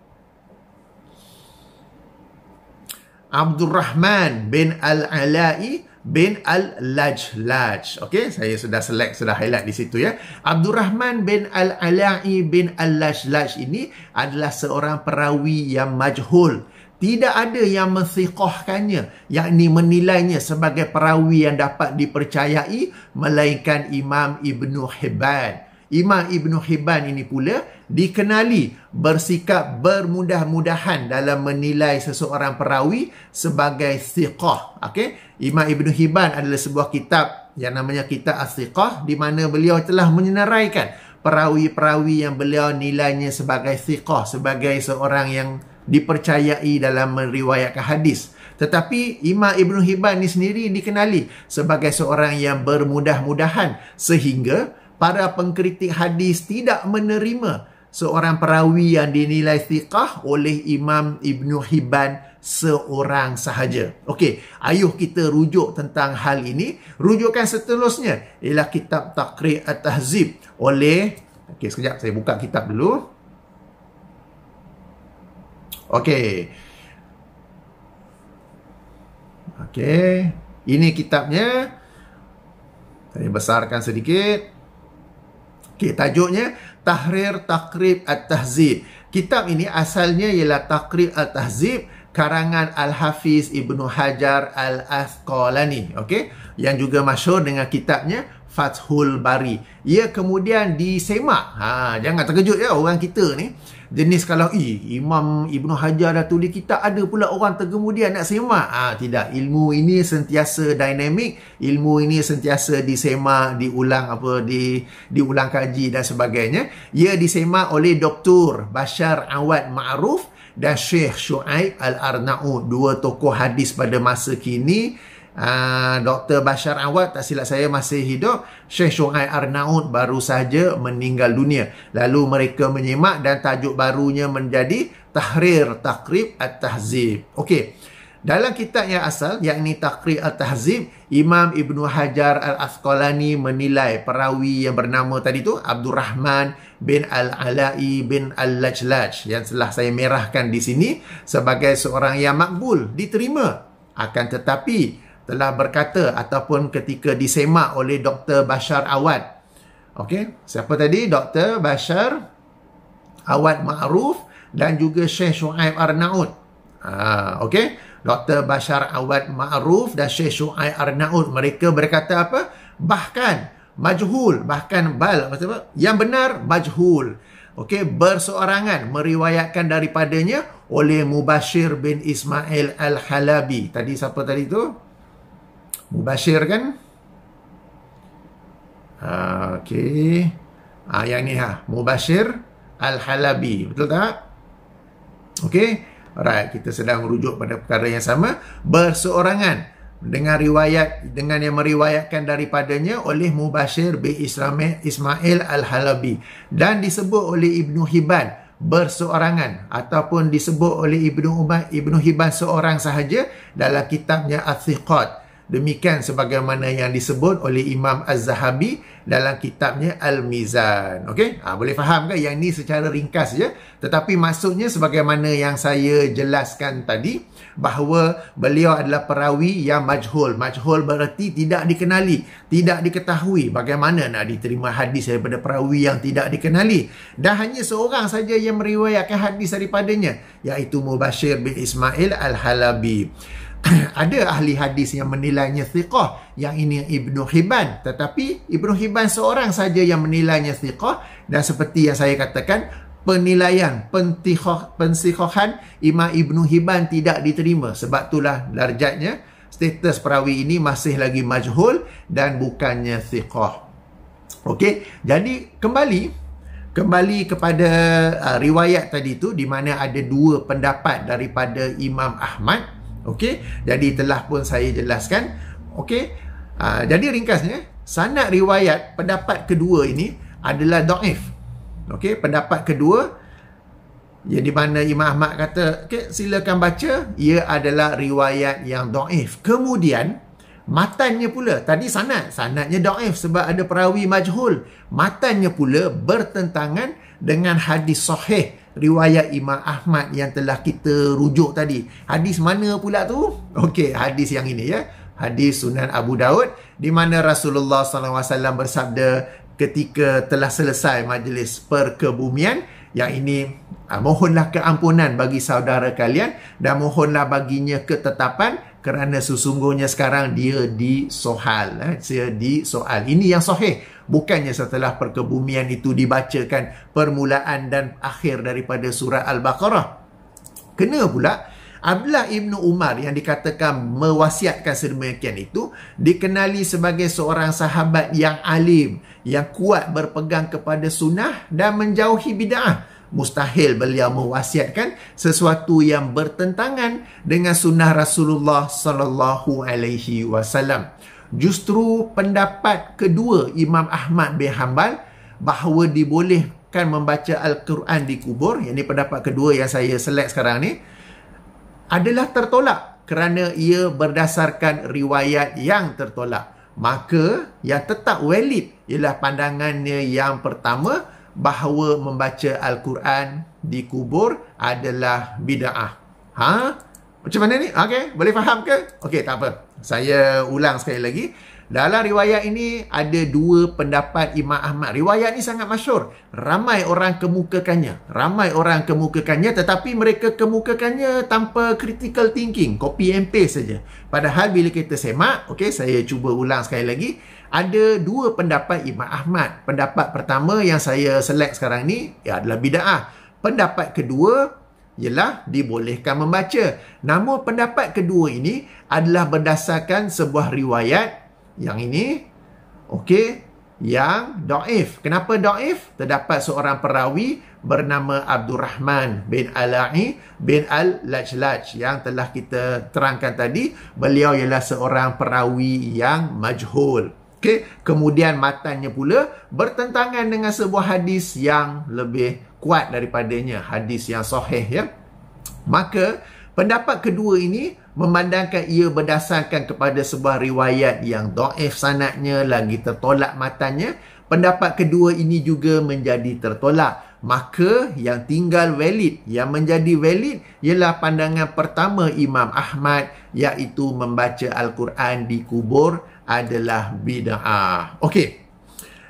Abdul Rahman bin Al-Ala'i bin Al-Lajlaj. Okey, saya sudah select, sudah highlight di situ ya. Abdul Rahman bin Al-Ala'i bin Al-Lajlaj ini adalah seorang perawi yang majhul. Tidak ada yang mensiqahkannya, yakni menilainya sebagai perawi yang dapat dipercayai, melainkan Imam Ibnu Hibban. Imam Ibnu Hibban ini pula dikenali bersikap bermudah-mudahan dalam menilai seseorang perawi sebagai siqah. Okey, Imam Ibnu Hibban adalah sebuah kitab yang namanya Kitab As-Siqah, di mana beliau telah menyenaraikan perawi-perawi yang beliau nilainya sebagai siqah, sebagai seorang yang dipercayai dalam meriwayatkan hadis. Tetapi Imam Ibnu Hibban ini sendiri dikenali sebagai seorang yang bermudah-mudahan, sehingga para pengkritik hadis tidak menerima seorang perawi yang dinilai thiqah oleh Imam Ibnu Hibban seorang sahaja. Okey, ayuh kita rujuk tentang hal ini. Rujukan seterusnya ialah kitab Taqrib At-Tahzib oleh, okey, sekejap saya buka kitab dulu. Okey. Okey, ini kitabnya. Saya besarkan sedikit. Okey, tajuknya Tahrir Taqrib At-Tahzib. Kitab ini asalnya ialah Taqrib At-Tahzib karangan Al-Hafiz Ibnu Hajar Al-Asqalani. Okey, yang juga masyhur dengan kitabnya Fathul Bari. Ia kemudian disemak. Jangan terkejut ya orang kita ni. Jenis kalau Imam Ibnu Hajar dah tulis kitab, ada pula orang terkemudian nak semak. Tidak, ilmu ini sentiasa dinamik, ilmu ini sentiasa disemak, diulang diulang kaji dan sebagainya. Ia disemak oleh Dr. Bashar Awad Ma'ruf dan Syekh Shu'aib Al-Arnaud, dua tokoh hadis pada masa kini. Dr. Bashar Awad, tak silap saya, masih hidup. Syekh Shu'aib Arnaud baru saja meninggal dunia. Lalu mereka menyemak dan tajuk barunya menjadi Tahrir Taqrib At-Tahzib. Okey, dalam kitab yang asal, yakni Taqrib At-Tahzib, Imam Ibnu Hajar Al-Asqalani menilai perawi yang bernama tadi tu Abdul Rahman bin Al-Ala'i bin Al-Lajlaj, yang telah saya merahkan di sini, sebagai seorang yang makbul, diterima. Akan tetapi telah berkata ataupun ketika disemak oleh Dr. Bashar Awad. Okey, siapa tadi? Dr. Bashar Awad Ma'ruf dan juga Syekh Shu'aib Arnaud. Okey, Dr. Bashar Awad Ma'ruf dan Syekh Shu'aib Arnaud, mereka berkata apa? Bahkan majhul, bahkan maksudnya yang benar majhul. Okey, berseorangan meriwayatkan daripadanya oleh Mubashir bin Ismail Al-Halabi. Tadi siapa tadi tu? Mubashir kan? Okey. Yang ni Mubashir Al-Halabi. Betul tak? Okey. Alright, kita sedang merujuk pada perkara yang sama. Berseorangan dengan yang meriwayatkan daripadanya oleh Mubashir bin Ismail Al-Halabi, dan disebut oleh Ibnu Hibban berseorangan, ataupun disebut oleh Ibnu Hibban seorang sahaja dalam kitabnya Al-Thiqat. Demikian sebagaimana yang disebut oleh Imam Az-Zahabi dalam kitabnya Al-Mizan. Okey? Boleh faham ke? Yang ni secara ringkas je. Tetapi maksudnya sebagaimana yang saya jelaskan tadi, bahawa beliau adalah perawi yang majhul. Majhul berarti tidak dikenali, tidak diketahui. Bagaimana nak diterima hadis daripada perawi yang tidak dikenali? Dan hanya seorang saja yang meriwayatkan hadis daripadanya, iaitu Mubashir bin Ismail Al-Halabi. Ada ahli hadis yang menilainya thiqah, yang ini Ibnu Hibban, tetapi Ibnu Hibban seorang saja yang menilainya thiqah. Dan seperti yang saya katakan, penilaian pensikhahan Imam Ibnu Hibban tidak diterima. Sebab itulah darjatnya, status perawi ini masih lagi majhul dan bukannya thiqah. Okey, jadi kembali kepada riwayat tadi tu, di mana ada dua pendapat daripada Imam Ahmad. Okey, jadi telah pun saya jelaskan. Okey, jadi ringkasnya, sanad riwayat pendapat kedua ini adalah dhaif. Okey, pendapat kedua, ya, di mana Imam Ahmad kata, okey, silakan baca, ia adalah riwayat yang dhaif. Kemudian matannya pula, tadi sanadnya dhaif sebab ada perawi majhul. Matannya pula bertentangan dengan hadis sahih riwayat Imam Ahmad yang telah kita rujuk tadi. Hadis mana pula tu? Okey, hadis yang ini ya. Hadis Sunan Abu Daud, di mana Rasulullah SAW bersabda ketika telah selesai majlis perkebumian, yang ini, mohonlah keampunan bagi saudara kalian dan mohonlah baginya ketetapan, kerana sesungguhnya sekarang dia disoal. Ini yang sahih. Bukannya setelah perkebumian itu dibacakan permulaan dan akhir daripada surah Al-Baqarah. Kena pula Abdullah Ibnu Umar yang dikatakan mewasiatkan sedemikian itu dikenali sebagai seorang sahabat yang alim, yang kuat berpegang kepada sunnah dan menjauhi bid'ah. Mustahil beliau mewasiatkan sesuatu yang bertentangan dengan sunnah Rasulullah sallallahu alaihi wasallam. Justru pendapat kedua Imam Ahmad bin Hanbal bahawa dibolehkan membaca Al-Quran di kubur, yang ini pendapat kedua yang saya select sekarang ni, adalah tertolak kerana ia berdasarkan riwayat yang tertolak. Maka yang tetap valid ialah pandangannya yang pertama, bahawa membaca Al-Quran di kubur adalah bid'ah. Macam mana ni? Okey, boleh faham ke? Okey, tak apa. Saya ulang sekali lagi. Dalam riwayat ini ada dua pendapat Imam Ahmad. Riwayat ni sangat masyhur. Ramai orang kemukakannya. Tetapi mereka kemukakannya tanpa critical thinking. Copy and paste saja. Padahal bila kita semak, okey, saya cuba ulang sekali lagi. Ada dua pendapat Imam Ahmad. Pendapat pertama yang saya select sekarang ni adalah bid'ah. Pendapat kedua ialah dibolehkan membaca. Namun pendapat kedua ini adalah berdasarkan sebuah riwayat yang ini, okey, yang dhaif. Kenapa dhaif? Terdapat seorang perawi bernama Abdurrahman bin Ala'i bin Al-Lajlaj yang telah kita terangkan tadi. Beliau ialah seorang perawi yang majhul. Okey, kemudian matannya pula bertentangan dengan sebuah hadis yang lebih kuat daripadanya, hadis yang sahih ya. Maka pendapat kedua ini memandangkan ia berdasarkan kepada sebuah riwayat yang dhaif sanadnya, lagi tertolak matannya. Pendapat kedua ini juga menjadi tertolak. Maka yang tinggal valid, yang menjadi valid ialah pandangan pertama Imam Ahmad, iaitu membaca Al-Quran di kubur adalah bid'ah. Okey,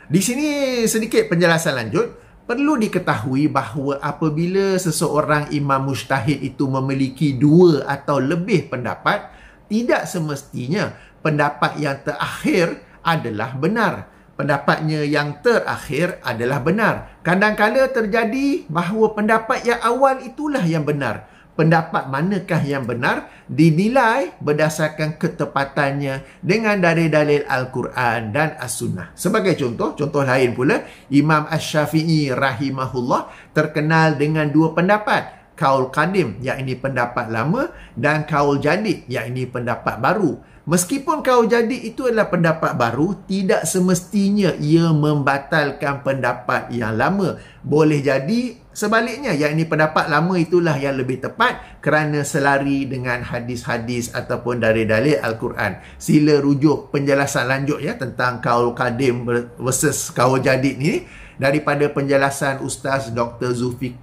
di sini sedikit penjelasan lanjut. Perlu diketahui bahawa apabila seseorang imam mujtahid itu memiliki dua atau lebih pendapat, tidak semestinya pendapat yang terakhir adalah benar. Pendapatnya yang terakhir adalah benar. Kadang-kadang terjadi bahawa pendapat yang awal itulah yang benar. Pendapat manakah yang benar dinilai berdasarkan ketepatannya dengan dalil-dalil Al-Quran dan As-Sunnah. Sebagai contoh lain pula, Imam Asy-Syafi'i rahimahullah terkenal dengan dua pendapat. kaul qadim, yakni pendapat lama, dan kaul jadid, yakni pendapat baru. Meskipun kaul jadid itu adalah pendapat baru, tidak semestinya ia membatalkan pendapat yang lama. Boleh jadi sebaliknya, yakni pendapat lama itulah yang lebih tepat kerana selari dengan hadis-hadis ataupun dalil-dalil Al-Quran. Sila rujuk penjelasan lanjut ya tentang kaul qadim versus kaul jadid ni daripada penjelasan Ustaz Dr.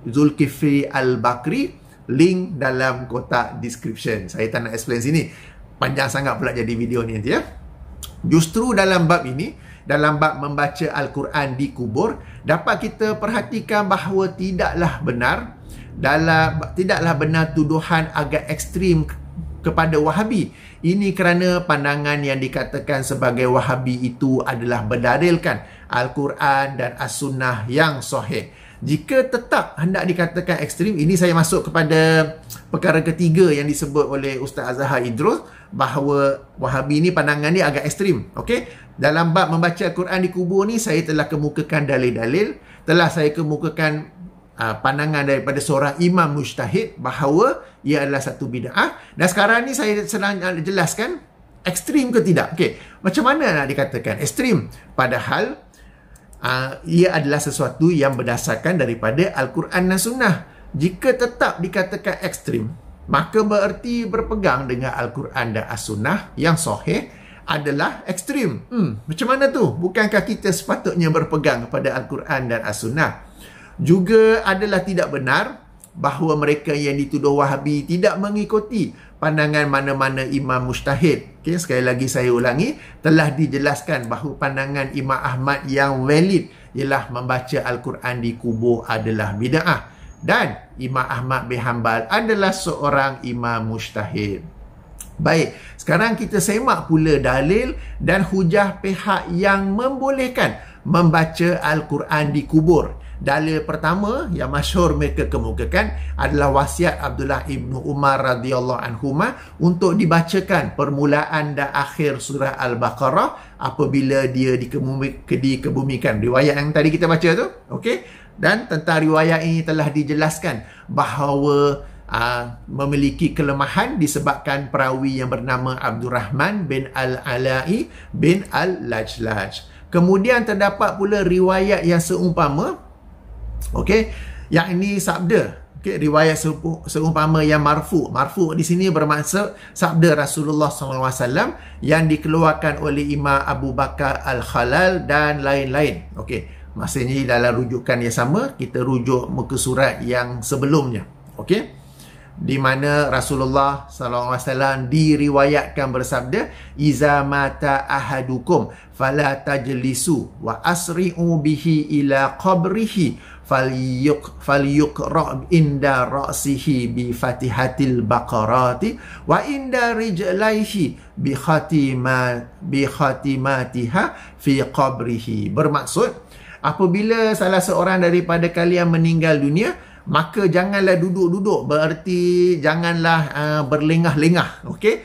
Zulkifli Al-Bakri, link dalam kotak description. Saya tak nak explain sini, panjang sangat pula jadi video ni nanti ya. Justru dalam bab ini, dalam bab membaca Al-Quran di kubur, dapat kita perhatikan bahawa tidaklah benar tuduhan agak ekstrim kepada Wahabi. Ini kerana pandangan yang dikatakan sebagai Wahabi itu adalah berdalilkan Al-Quran dan As-Sunnah yang sahih. Jika tetap hendak dikatakan ekstrim, ini saya masuk kepada perkara ketiga yang disebut oleh Ustaz Azhar Idrus, bahawa Wahabi ni pandangan ni agak ekstrim. Okey, dalam bab membaca Al-Quran di kubur ni, saya telah kemukakan dalil-dalil, telah saya kemukakan pandangan daripada seorang imam mujtahid bahawa ia adalah satu bid'ah. Dan sekarang ni saya sedang jelaskan ekstrim ke tidak. Okey, macam mana nak dikatakan ekstrim? Padahal ia adalah sesuatu yang berdasarkan daripada Al-Quran dan Sunnah. Jika tetap dikatakan ekstrim, maka bererti berpegang dengan Al-Quran dan As-Sunnah yang sahih adalah ekstrim. Macam mana tu? Bukankah kita sepatutnya berpegang kepada Al-Quran dan As-Sunnah? Juga adalah tidak benar bahawa mereka yang dituduh Wahabi tidak mengikuti pandangan mana-mana imam mujtahid. Okay, sekali lagi saya ulangi, telah dijelaskan bahawa pandangan Imam Ahmad yang valid ialah membaca Al-Quran di kubur adalah bid'ah. Dan Imam Ahmad bin Hanbal adalah seorang imam mujtahid. Baik, sekarang kita semak pula dalil dan hujah pihak yang membolehkan membaca Al-Quran di kubur. Dalil pertama yang masyhur mereka kemukakan adalah wasiat Abdullah ibnu Umar radhiyallahu anhuma untuk dibacakan permulaan dan akhir surah Al-Baqarah apabila dia dikebumikan. Riwayat yang tadi kita baca tu, okey? Dan tentang riwayat ini telah dijelaskan bahawa memiliki kelemahan disebabkan perawi yang bernama Abdurrahman bin Al-Ala'i bin Al-Lajlaj. Kemudian terdapat pula riwayat yang seumpama, okey, yang ini sabda, okey, riwayat seumpama yang marfu. Marfu di sini bermaksud sabda Rasulullah SAW yang dikeluarkan oleh Imam Abu Bakar Al-Khalal dan lain-lain. Okey, maksudnya dalam rujukan yang sama, kita rujuk muka surat yang sebelumnya. Okey, di mana Rasulullah SAW diriwayatkan bersabda, "Iza mata ahadukum fala tajlisu wa asri'u bihi ila qabrihi falyuqra' inda ra'sihi bi fatihatil baqarati wa inda rijlaihi bi khatimatiha fi qabrihi." Bermaksud, apabila salah seorang daripada kalian meninggal dunia, maka janganlah duduk-duduk, bererti janganlah berlengah-lengah. Okey,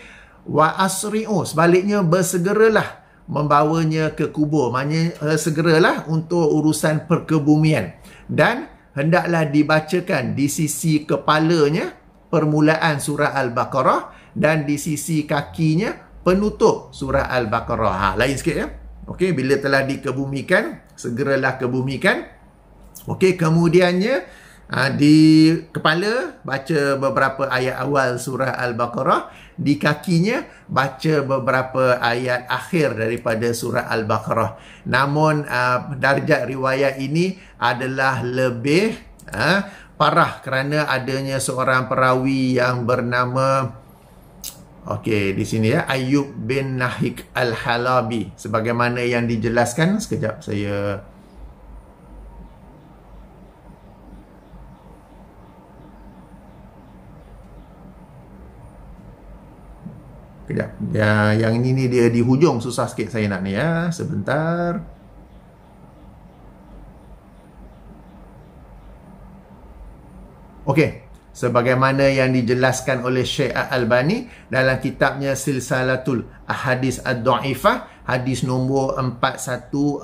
wa asri'u, sebaliknya bersegeralah membawanya ke kubur, maknanya segeralah untuk urusan perkebumian, dan hendaklah dibacakan di sisi kepalanya permulaan surah Al-Baqarah dan di sisi kakinya penutup surah Al-Baqarah. Lain sikit ya. Okey, bila telah dikebumikan, segeralah kebumikan. Okey, kemudiannya di kepala baca beberapa ayat awal surah Al-Baqarah, di kakinya baca beberapa ayat akhir daripada surah Al-Baqarah. Namun darjat riwayat ini adalah lebih parah kerana adanya seorang perawi yang bernama, okey, di sini ya, Ayyub bin Nahik Al-Halabi, sebagaimana yang dijelaskan. Sekejap saya kejap. Ya, yang ini dia di hujung, susah sikit saya nak ni ya. Sebentar. Okey, sebagaimana yang dijelaskan oleh Syekh Al-Albani dalam kitabnya Silsilatul Ahadis Ad-Dha'ifah, hadis nombor 4140.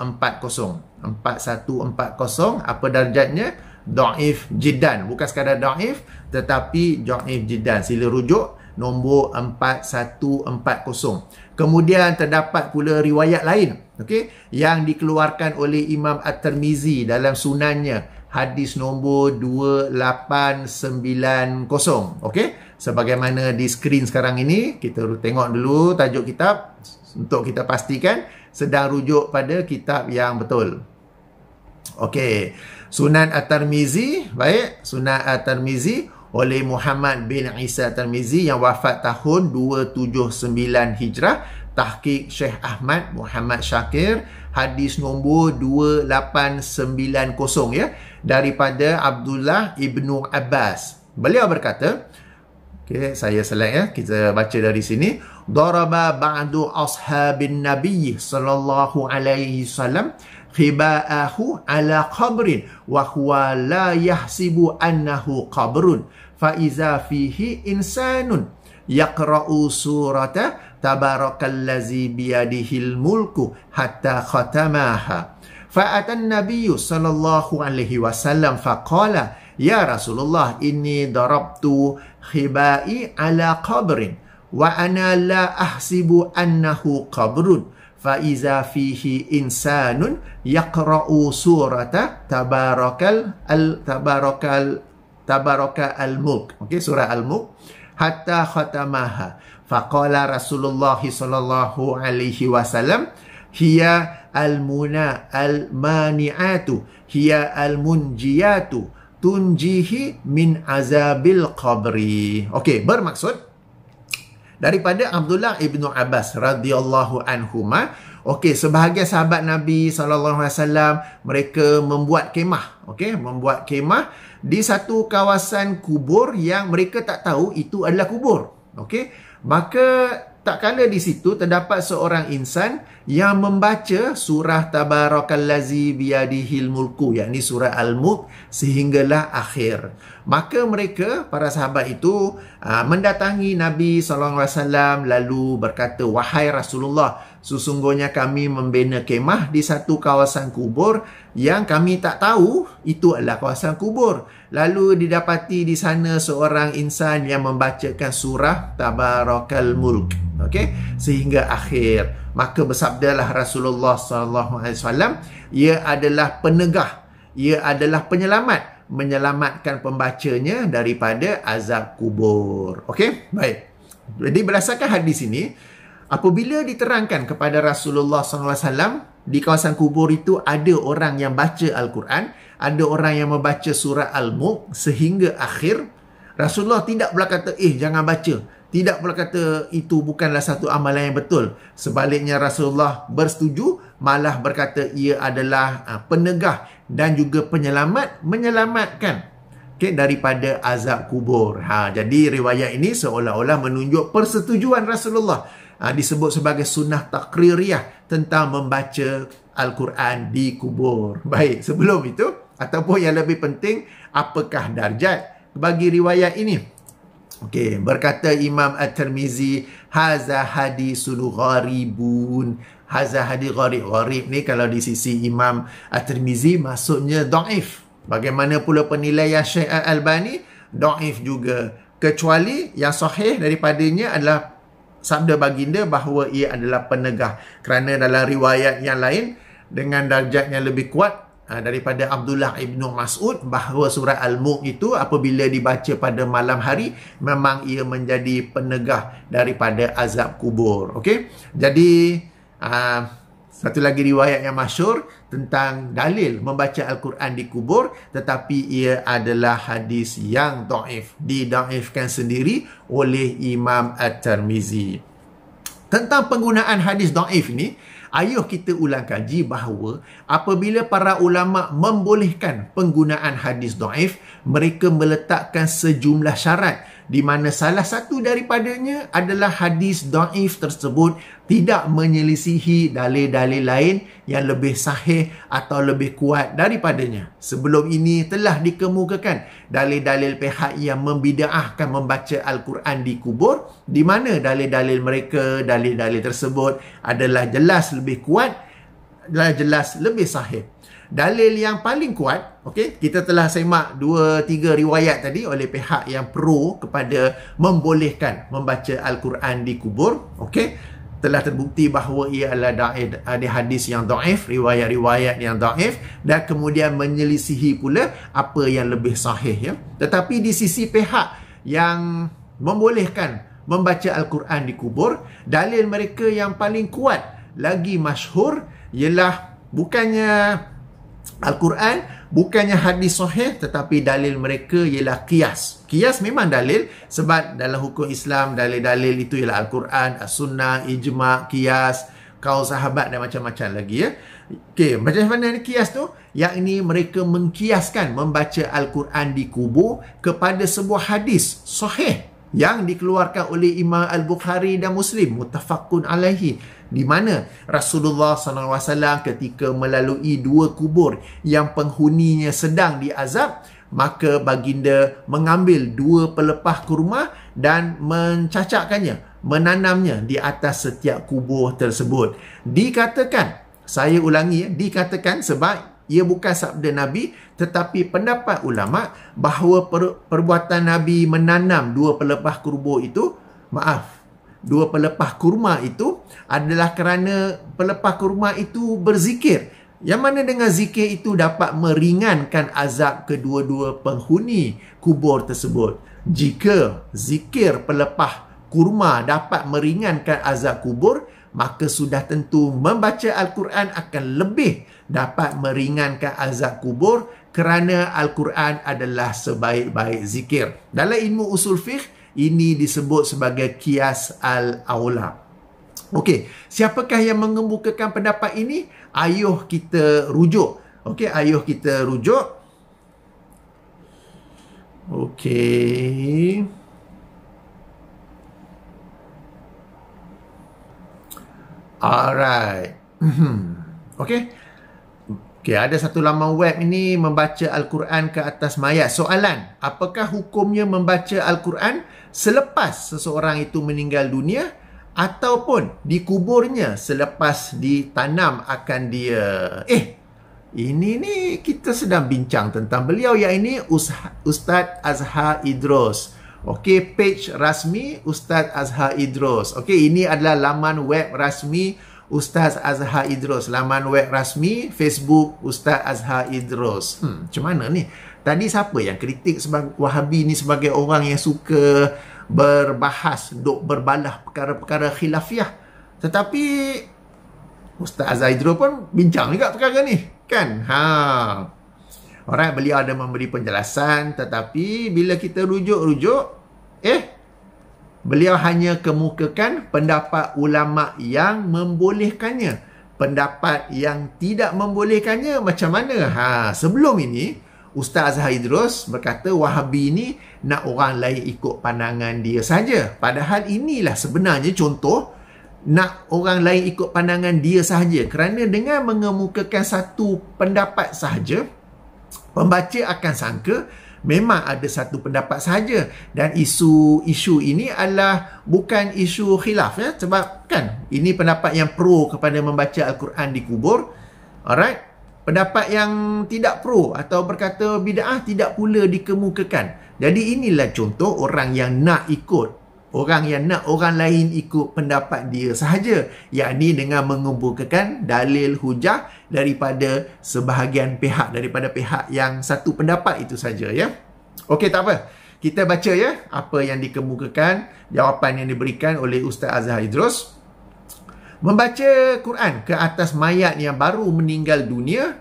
4140, apa darjatnya? dhaif jiddan. Bukan sekadar dhaif, tetapi dhaif jiddan. Sila rujuk nombor 4140. Kemudian terdapat pula riwayat lain, okey, yang dikeluarkan oleh Imam At-Tirmizi dalam sunannya, hadis nombor 2890. Okey, sebagaimana di skrin sekarang ini, kita tengok dulu tajuk kitab untuk kita pastikan sedang rujuk pada kitab yang betul. Okey, Sunan At-Tirmizi, baik, Sunan At-Tirmizi oleh Muhammad bin Isa Tirmizi yang wafat tahun 279 Hijrah, tahqiq Syekh Ahmad Muhammad Syakir, hadis nombor 2890 ya, daripada Abdullah ibnu Abbas. Beliau berkata, okey, saya select ya, kita baca dari sini. Daraba ba'du ashabin Nabi sallallahu alaihi wasallam khiba'ahu ala qabrin wa huwa la yahsibu annahu qabrun fa iza fihi insanun yaqra'u surata tabarakallazi biyadihil mulku hatta khatamaha fa atan nabiyyu sallallahu alaihi wasallam faqala ya Rasulullah inni darabtu khiba'i ala qabrin wa ana la ahsibu annahu qabrun fa iza fihi insanun yaqra'u surata tabaraka al-mulk. Okey, surah al-mulk hatta khatamaha. Faqala Rasulullah sallallahu alaihi wasallam hiya al-mani'atu hiya al-munjiyatu tunjihi min azabil qabri. Okey, bermaksud daripada Abdullah ibnu Abbas radhiyallahu anhuma. Okey, sebahagian sahabat Nabi SAW mereka membuat kemah. Okey, membuat kemah di satu kawasan kubur yang mereka tak tahu itu adalah kubur. Okey, maka tak kala di situ terdapat seorang insan yang membaca surah Tabarakallazi biyadihil mulku, yakni surah Al-Mulk sehinggalah akhir. Maka mereka, para sahabat itu mendatangi Nabi SAW lalu berkata, wahai Rasulullah, sesungguhnya kami membina kemah di satu kawasan kubur yang kami tak tahu itu adalah kawasan kubur. Lalu didapati di sana seorang insan yang membacakan surah Tabarakal Mulk, okey, sehingga akhir. Maka bersabdalah Rasulullah SAW, ia adalah penegah, ia adalah penyelamat, menyelamatkan pembacanya daripada azab kubur. Okey, baik. Jadi berdasarkan hadis ini, apabila diterangkan kepada Rasulullah SAW, di kawasan kubur itu ada orang yang baca Al-Quran, ada orang yang membaca surah Al-Mulk sehingga akhir, Rasulullah tidak pula kata, jangan baca. Tidak pula kata itu bukanlah satu amalan yang betul. Sebaliknya Rasulullah bersetuju, malah berkata ia adalah penegah dan juga penyelamat, menyelamatkan daripada azab kubur. Jadi riwayat ini seolah-olah menunjuk persetujuan Rasulullah. Disebut sebagai sunnah takririyah tentang membaca Al-Quran di kubur. Baik, sebelum itu, ataupun yang lebih penting, apakah darjat bagi riwayat ini? Okey, berkata Imam At-Tirmizi, haza hadisul gharibun. Haza hadis gharib. Gharib ni kalau di sisi Imam At-Tirmizi maksudnya dhaif. Bagaimana pula penilaian Syekh Al-Albani? Dhaif juga. Kecuali yang sahih daripadanya adalah sabda baginda bahawa ia adalah penegah. Kerana dalam riwayat yang lain dengan darjat yang lebih kuat daripada Abdullah ibnu Mas'ud bahawa surah Al-Mulk itu apabila dibaca pada malam hari memang ia menjadi penegah daripada azab kubur. Okey. Jadi satu lagi riwayat yang masyhur tentang dalil membaca Al-Quran di kubur, tetapi ia adalah hadis yang dhaif, didaifkan sendiri oleh Imam At-Tirmizi. Tentang penggunaan hadis dhaif ni, ayuh kita ulang kaji bahawa apabila para ulama membolehkan penggunaan hadis dhaif, mereka meletakkan sejumlah syarat di mana salah satu daripadanya adalah hadis dhaif tersebut tidak menyelisihi dalil-dalil lain yang lebih sahih atau lebih kuat daripadanya. Sebelum ini telah dikemukakan dalil-dalil pihak yang membida'ahkan membaca Al-Quran di kubur, di mana dalil-dalil mereka, dalil-dalil tersebut adalah jelas lebih kuat jelas lebih sahih. Dalil yang paling kuat, okey, kita telah semak 2-3 riwayat tadi oleh pihak yang pro kepada membolehkan membaca Al-Quran di kubur, okey. Telah terbukti bahawa ia adalah ada hadis yang dhaif, riwayat-riwayat yang dhaif, dan kemudian menyelisihi pula apa yang lebih sahih, ya. Tetapi di sisi pihak yang membolehkan membaca Al-Quran di kubur, dalil mereka yang paling kuat lagi masyhur ialah bukannya Al-Quran, bukannya hadis sahih, tetapi dalil mereka ialah qiyas. Qiyas memang dalil, sebab dalam hukum Islam dalil-dalil itu ialah Al-Quran, As-Sunnah, Ijma', qiyas, kaul sahabat dan macam-macam lagi, ya. Okey, macam mana ni qiyas tu? Yakni mereka mengkiaskan membaca Al-Quran di kubur kepada sebuah hadis sahih yang dikeluarkan oleh Imam Al-Bukhari dan Muslim, muttafaqun alaihi, di mana Rasulullah SAW ketika melalui 2 kubur yang penghuninya sedang diazab, maka baginda mengambil 2 pelepah kurma dan mencacakkannya, menanamnya di atas setiap kubur tersebut. Dikatakan, saya ulangi, dikatakan sebab ia bukan sabda Nabi, tetapi pendapat ulama bahawa perbuatan Nabi menanam 2 pelepah kurma itu, 2 pelepah kurma itu adalah kerana pelepah kurma itu berzikir. Yang mana dengan zikir itu dapat meringankan azab kedua-dua penghuni kubur tersebut. Jika zikir pelepah kurma dapat meringankan azab kubur, maka sudah tentu membaca Al-Quran akan lebih dapat meringankan azab kubur, kerana Al-Quran adalah sebaik-baik zikir. Dalam ilmu usul fiqh, ini disebut sebagai qiyas al-aula. Okey, siapakah yang mengemukakan pendapat ini? Ayuh kita rujuk. Okey, ayuh kita rujuk. Okey. Alright. Okey. Okey, ada satu laman web ini membaca Al-Quran ke atas mayat. Soalan, apakah hukumnya membaca Al-Quran selepas seseorang itu meninggal dunia ataupun dikuburnya selepas ditanam akan dia? Ini ni kita sedang bincang tentang beliau, yang ini Ustaz Azhar Idrus. Okey, page rasmi Ustaz Azhar Idrus. Okey, ini adalah laman web rasmi Ustaz Azhar Idrus, laman web rasmi Facebook Ustaz Azhar Idrus. Macam mana ni? Tadi siapa yang kritik sebagai Wahabi ni sebagai orang yang suka berbahas, duk berbalah perkara-perkara khilafiah. Tetapi Ustaz Azhar Idrus pun bincang juga perkara ni, kan? Orang beliau ada memberi penjelasan, tetapi bila kita rujuk-rujuk, beliau hanya kemukakan pendapat ulama yang membolehkannya. Pendapat yang tidak membolehkannya macam mana? Sebelum ini, Ustaz Azhar Idrus berkata Wahabi ni nak orang lain ikut pandangan dia saja. Padahal inilah sebenarnya contoh nak orang lain ikut pandangan dia sahaja. Kerana dengan mengemukakan satu pendapat sahaja, pembaca akan sangka memang ada satu pendapat sahaja, dan isu ini adalah bukan isu khilaf, ya, sebab kan ini pendapat yang pro kepada membaca Al-Quran di kubur. Alright, pendapat yang tidak pro atau berkata bid'ah tidak pula dikemukakan. Jadi inilah contoh orang yang nak orang lain ikut pendapat dia sahaja, yakni dengan mengumpulkan dalil hujah daripada sebahagian pihak, daripada pihak yang satu pendapat itu saja, ya. Okey, tak apa. Kita baca, ya, apa yang dikemukakan, jawapan yang diberikan oleh Ustaz Azhar Idrus. Membaca Quran ke atas mayat yang baru meninggal dunia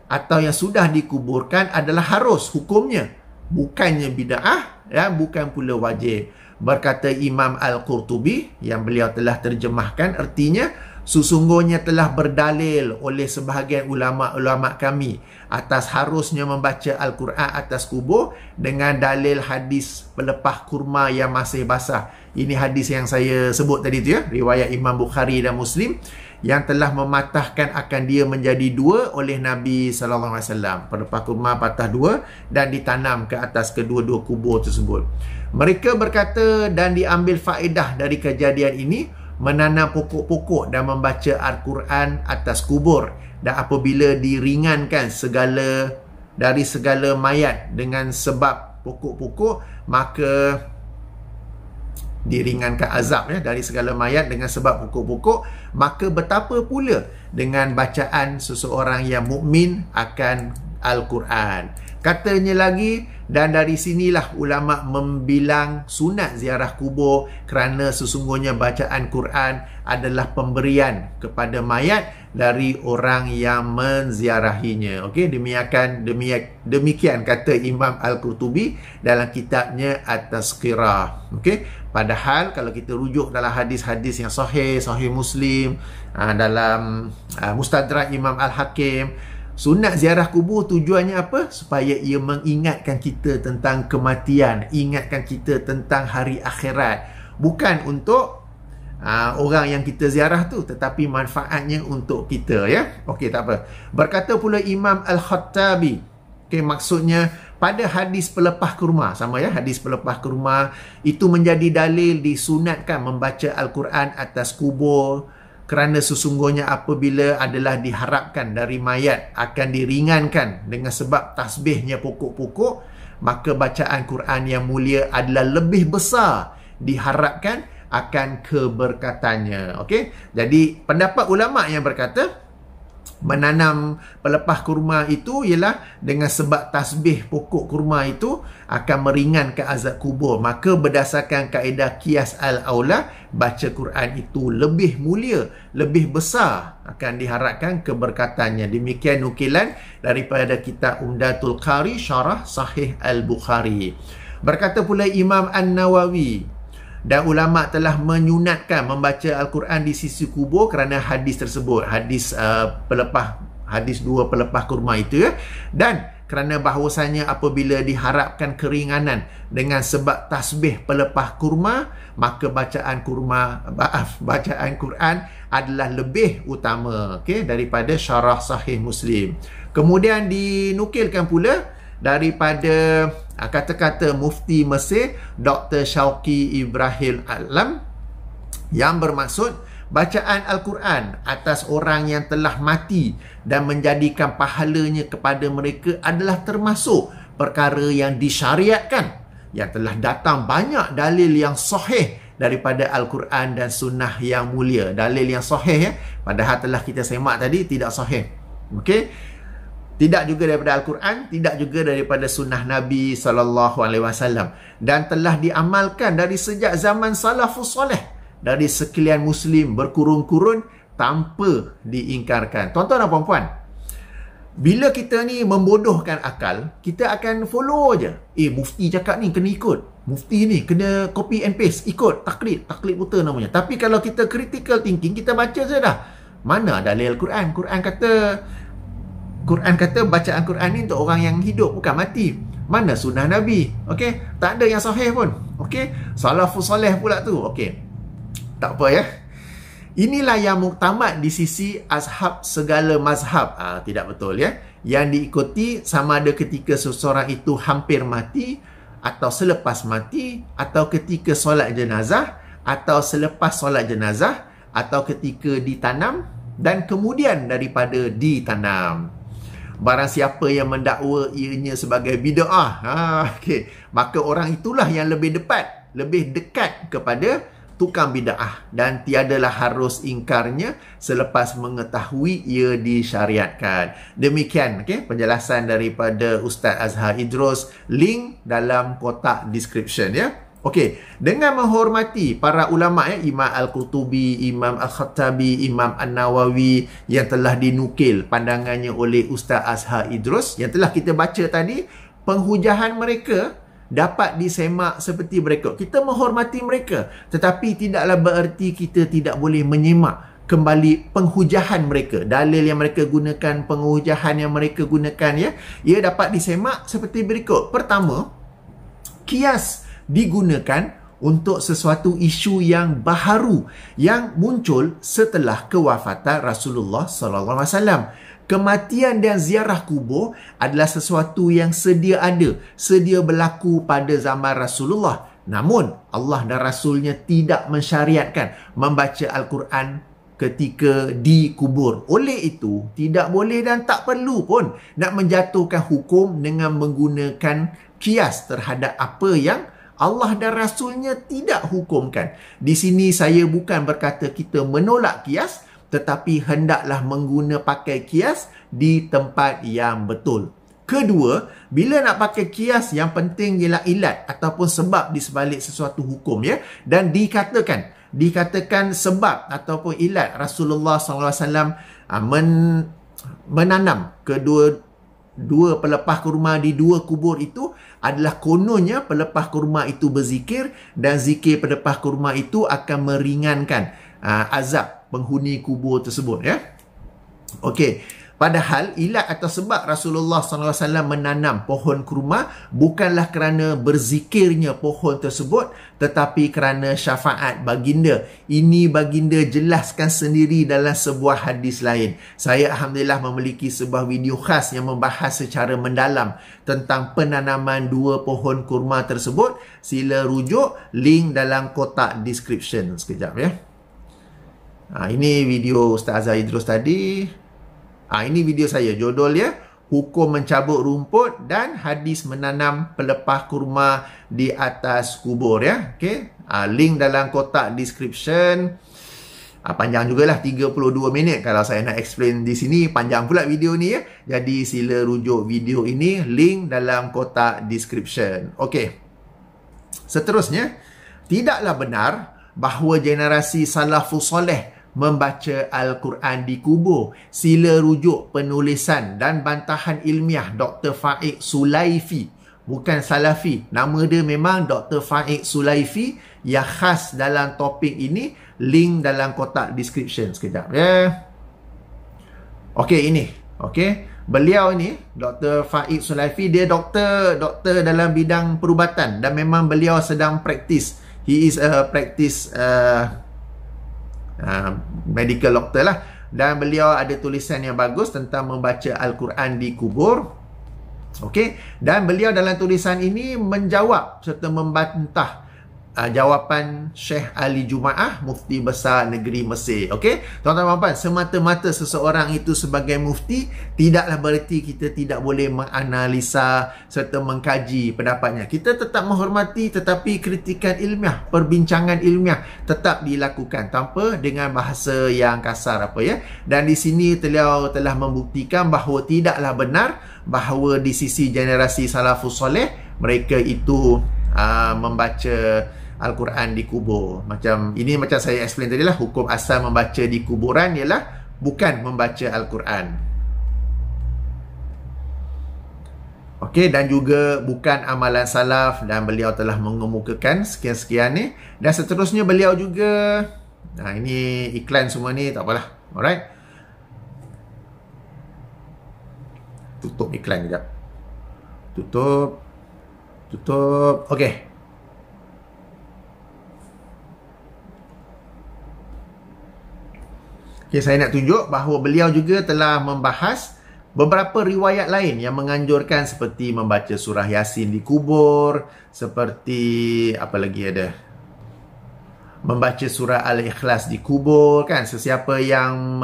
atau yang sudah dikuburkan adalah harus hukumnya, bukannya bid'ah, ya, bukan pula wajib. Berkata Imam Al-Qurtubi yang beliau telah terjemahkan, artinya sesungguhnya telah berdalil oleh sebahagian ulama-ulama kami atas harusnya membaca Al-Quran atas kubur dengan dalil hadis pelepah kurma yang masih basah. Ini hadis yang saya sebut tadi tu, ya, riwayat Imam Bukhari dan Muslim, yang telah mematahkan akan dia menjadi 2 oleh Nabi SAW. Pelepah kurma patah 2 dan ditanam ke atas kedua-dua kubur tersebut. Mereka berkata, dan diambil faedah dari kejadian ini, menanam pokok-pokok dan membaca Al-Quran atas kubur. Dan apabila diringankan dari segala mayat dengan sebab pokok-pokok, maka diringankan azab dari segala mayat dengan sebab pokok-pokok, maka betapa pula dengan bacaan seseorang yang mukmin akan Al-Quran. Katanya lagi, dan dari sinilah ulama membilang sunat ziarah kubur kerana sesungguhnya bacaan Quran adalah pemberian kepada mayat dari orang yang menziarahinya. Okey, demikian kata Imam Al-Qurtubi dalam kitabnya At-Tazkirah. Okey, padahal kalau kita rujuk dalam hadis-hadis yang sahih Muslim, dalam Mustadrak Imam Al-Hakim, sunat ziarah kubur tujuannya apa? Supaya ia mengingatkan kita tentang kematian, ingatkan kita tentang hari akhirat. Bukan untuk orang yang kita ziarah tu, tetapi manfaatnya untuk kita, ya. Okey, tak apa. Berkata pula Imam Al-Khattabi, okey, maksudnya pada hadis pelepah kurma, sama ya, hadis pelepah kurma itu menjadi dalil disunatkan membaca Al-Quran atas kubur, kerana sesungguhnya apabila adalah diharapkan dari mayat akan diringankan dengan sebab tasbihnya pokok-pokok, maka bacaan Quran yang mulia adalah lebih besar diharapkan akan keberkatannya. Okey, jadi pendapat ulama yang berkata menanam pelepah kurma itu ialah dengan sebab tasbih pokok kurma itu akan meringankan azab kubur, maka berdasarkan kaedah qiyas al-aula, baca Quran itu lebih mulia, lebih besar akan diharapkan keberkatannya. Demikian nukilan daripada kitab Umdatul Qari Syarah Sahih Al-Bukhari. Berkata pula Imam An-Nawawi, dan ulama telah menyunatkan membaca Al-Quran di sisi kubur kerana hadis tersebut, hadis dua pelepah kurma itu, ya. Dan kerana bahawasanya apabila diharapkan keringanan dengan sebab tasbih pelepah kurma, maka bacaan Quran adalah lebih utama, okey, daripada syarah Sahih Muslim. Kemudian dinukilkan pula daripada kata-kata Mufti Mesir Dr. Syauqi Ibrahim Alam yang bermaksud bacaan Al-Quran atas orang yang telah mati dan menjadikan pahalanya kepada mereka adalah termasuk perkara yang disyariatkan, yang telah datang banyak dalil yang sahih daripada Al-Quran dan sunnah yang mulia. Dalil yang sahih, ya, padahal telah kita semak tadi tidak sahih. Okey, tidak juga daripada Al-Quran, tidak juga daripada sunnah Nabi SAW, dan telah diamalkan dari sejak zaman salafus soleh, dari sekalian Muslim berkurun-kurun tanpa diingkarkan. Tuan-tuan dan puan-puan, bila kita ni membodohkan akal, kita akan follow je. Mufti cakap ni kena ikut, mufti ni kena copy and paste, ikut, taklid buta namanya. Tapi kalau kita critical thinking, kita baca je dah, mana dalil Al-Quran? Quran kata bacaan Quran ni untuk orang yang hidup, bukan mati. Mana sunnah Nabi? Okey, tak ada yang sahih pun. Okey, salafus soleh pula tu. Okey, tak apa, ya. Inilah yang muktamad di sisi ashab segala mazhab. Tidak betul, ya. Yang diikuti sama ada ketika seseorang itu hampir mati, atau selepas mati, atau ketika solat jenazah, atau selepas solat jenazah, atau ketika ditanam, dan kemudian daripada ditanam. Barang siapa yang mendakwa ianya sebagai bid'ah, okey, maka orang itulah yang lebih dekat kepada tukang bid'ah, dan tiadalah harus ingkarnya selepas mengetahui ia disyariatkan. Demikian, okey, penjelasan daripada Ustaz Azhar Idrus, link dalam kotak description, ya. Okey, dengan menghormati para ulama, ya, Imam Al-Qurtubi, Imam Al-Khattabi, Imam An-Nawawi yang telah dinukil pandangannya oleh Ustaz Azhar Idrus yang telah kita baca tadi, penghujahan mereka dapat disemak seperti berikut. Kita menghormati mereka, tetapi tidaklah bererti kita tidak boleh menyemak kembali penghujahan mereka, dalil yang mereka gunakan, penghujahan yang mereka gunakan, ya. Ia dapat disemak seperti berikut. Pertama, qiyas digunakan untuk sesuatu isu yang baharu yang muncul setelah kewafatan Rasulullah SAW. Kematian dan ziarah kubur adalah sesuatu yang sedia berlaku pada zaman Rasulullah, Namun Allah dan Rasulnya tidak mensyariatkan membaca Al-Quran ketika dikubur. Oleh itu, tidak boleh dan tak perlu pun nak menjatuhkan hukum dengan menggunakan kias terhadap apa yang Allah dan Rasulnya tidak hukumkan. Di sini saya bukan berkata kita menolak kias, tetapi hendaklah pakai kias di tempat yang betul. Kedua, bila nak pakai kias, yang penting ialah ilat ataupun sebab di sebalik sesuatu hukum, ya. Dan dikatakan sebab ataupun ilat Rasulullah SAW menanam dua pelepah kurma di dua kubur itu adalah kononnya pelepah kurma itu berzikir, dan zikir pelepah kurma itu akan meringankan azab penghuni kubur tersebut, ya. Okey. Padahal ilat atau sebab Rasulullah SAW menanam pohon kurma bukanlah kerana berzikirnya pohon tersebut, tetapi kerana syafaat baginda. Ini baginda jelaskan sendiri dalam sebuah hadis lain. Saya Alhamdulillah memiliki sebuah video khas yang membahas secara mendalam tentang penanaman dua pohon kurma tersebut. Sila rujuk link dalam kotak description. Sekejap, ya. Ini video Ustaz Azhar Idrus tadi. Ini video saya, judulnya Hukum Mencabut Rumput dan Hadis Menanam Pelepah Kurma di Atas Kubur, ya. Okay. Link dalam kotak description. Panjang jugalah, 32 minit kalau saya nak explain di sini. Panjang pula video ni, ya. Jadi sila rujuk video ini, link dalam kotak description. Okey. Seterusnya, tidaklah benar bahawa generasi salafus soleh membaca Al-Quran di kubur. Sila rujuk penulisan dan bantahan ilmiah Dr. Faiq Sulaifi. Bukan Salafi. Nama dia memang Dr. Faiq Sulaifi yang khas dalam topik ini. Link dalam kotak description. Sekejap, ya. Okey, ini. Okey. Beliau ni, Dr. Faiq Sulaifi, dia doktor dalam bidang perubatan. Dan memang beliau sedang praktis. He is a practice medical doctor lah, dan beliau ada tulisan yang bagus tentang membaca Al-Quran di kubur. Okey, dan beliau dalam tulisan ini menjawab serta membantah jawapan Syekh Ali Jumaah, Mufti Besar Negeri Mesir. Okey, tuan-tuan dan puan, semata-mata seseorang itu sebagai mufti tidaklah bererti kita tidak boleh menganalisa serta mengkaji pendapatnya. Kita tetap menghormati, tetapi kritikan ilmiah, perbincangan ilmiah tetap dilakukan tanpa dengan bahasa yang kasar, apa, ya. Dan di sini beliau telah membuktikan bahawa tidaklah benar bahawa di sisi generasi salafus soleh mereka itu membaca Al-Quran di kubur. Macam saya explain tadi lah, hukum asal membaca di kuburan ialah bukan membaca Al-Quran. Okey, dan juga bukan amalan salaf, dan beliau telah mengemukakan sekian-sekian ni. Dan seterusnya beliau juga, ini iklan semua ni, tak apalah. Alright. Tutup iklan sekejap. Tutup. Okey. Okay, saya nak tunjuk bahawa beliau juga telah membahas beberapa riwayat lain yang menganjurkan seperti membaca surah Yasin di kubur, seperti apa lagi ada? Membaca surah Al-Ikhlas di kubur, kan? Sesiapa yang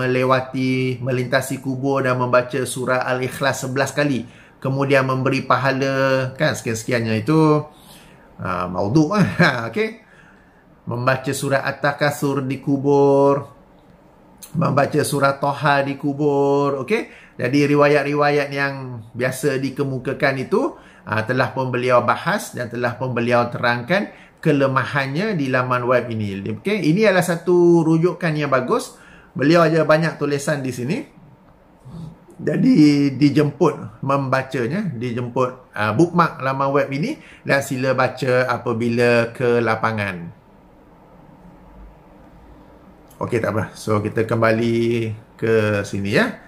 melintasi kubur dan membaca surah Al-Ikhlas 11 kali, kemudian memberi pahala, kan, sekian-sekiannya itu maudhu'. Okey. Membaca surah At-Takatsur di kubur, membaca surah Toha di kubur. Okey. Jadi riwayat-riwayat yang biasa dikemukakan itu telah pun beliau bahas dan telah pun beliau terangkan kelemahannya di laman web ini. Okey, ini adalah satu rujukan yang bagus. Beliau ada banyak tulisan di sini. Jadi dijemput membacanya, dijemput bookmark laman web ini dan sila baca apabila ke lapangan. Okey, tak apa. So, kita kembali ke sini, ya.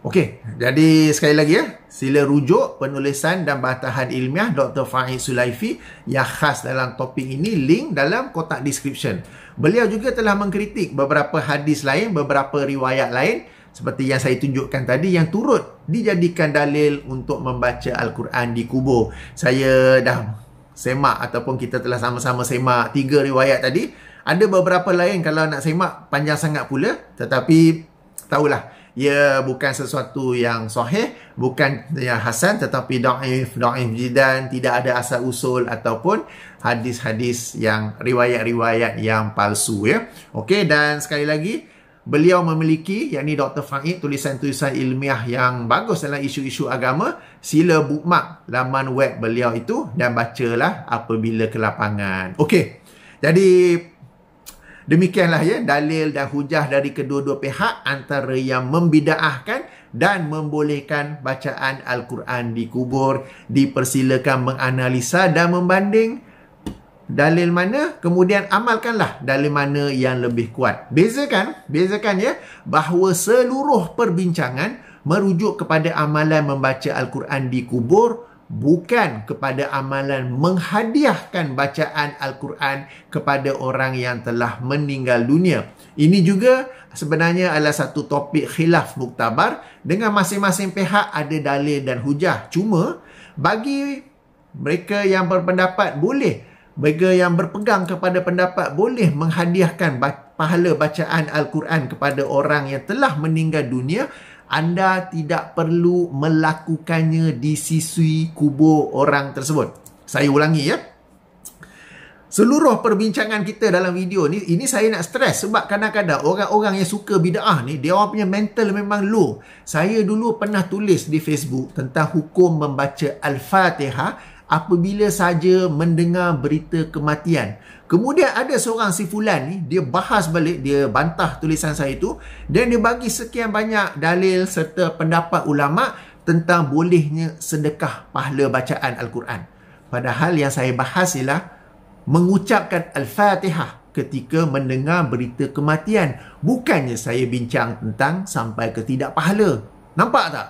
Okey, jadi sekali lagi, ya. Sila rujuk penulisan dan bantahan ilmiah Dr. Faiq Sulaifi yang khas dalam topik ini, link dalam kotak description. Beliau juga telah mengkritik beberapa hadis lain, beberapa riwayat lain, seperti yang saya tunjukkan tadi, yang turut dijadikan dalil untuk membaca Al-Quran di kubur. Saya dah semak ataupun kita telah sama-sama semak 3 riwayat tadi. Ada beberapa lain kalau nak semak panjang sangat pula, tetapi tahulah ia bukan sesuatu yang sahih, bukan yang hasan, tetapi daif jidan, tidak ada asal usul ataupun hadis-hadis yang riwayat-riwayat yang palsu ya. Okey, dan sekali lagi beliau memiliki, yakni Dr. Faid, tulisan-tulisan ilmiah yang bagus dalam isu-isu agama. Sila bookmark laman web beliau itu dan bacalah apabila ke lapangan. Okey, jadi demikianlah ya dalil dan hujah dari kedua-dua pihak antara yang membidaahkan dan membolehkan bacaan Al-Quran di kubur. Dipersilakan menganalisa dan membanding dalil mana, kemudian amalkanlah dalil mana yang lebih kuat. Bezakan ya, bahawa seluruh perbincangan merujuk kepada amalan membaca Al-Quran di kubur, bukan kepada amalan menghadiahkan bacaan Al-Quran kepada orang yang telah meninggal dunia. Ini juga sebenarnya adalah satu topik khilaf muktabar. Dengan masing-masing pihak ada dalil dan hujah. Cuma bagi mereka yang berpendapat boleh, mereka yang berpegang kepada pendapat boleh menghadiahkan pahala bacaan Al-Quran kepada orang yang telah meninggal dunia, anda tidak perlu melakukannya di sisi kubur orang tersebut. Saya ulangi ya. Seluruh perbincangan kita dalam video ni, ini saya nak stres sebab kadang-kadang orang-orang yang suka bid'ah ni, dia orang punya mental memang low. Saya dulu pernah tulis di Facebook tentang hukum membaca Al-Fatihah apabila saja mendengar berita kematian. Kemudian ada seorang si fulan ni, dia bahas balik, dia bantah tulisan saya itu, dan dia bagi sekian banyak dalil serta pendapat ulama tentang bolehnya sedekah pahala bacaan Al-Quran. Padahal yang saya bahas ialah mengucapkan Al-Fatihah ketika mendengar berita kematian. Bukannya saya bincang tentang sampai ke tidak pahala. Nampak tak?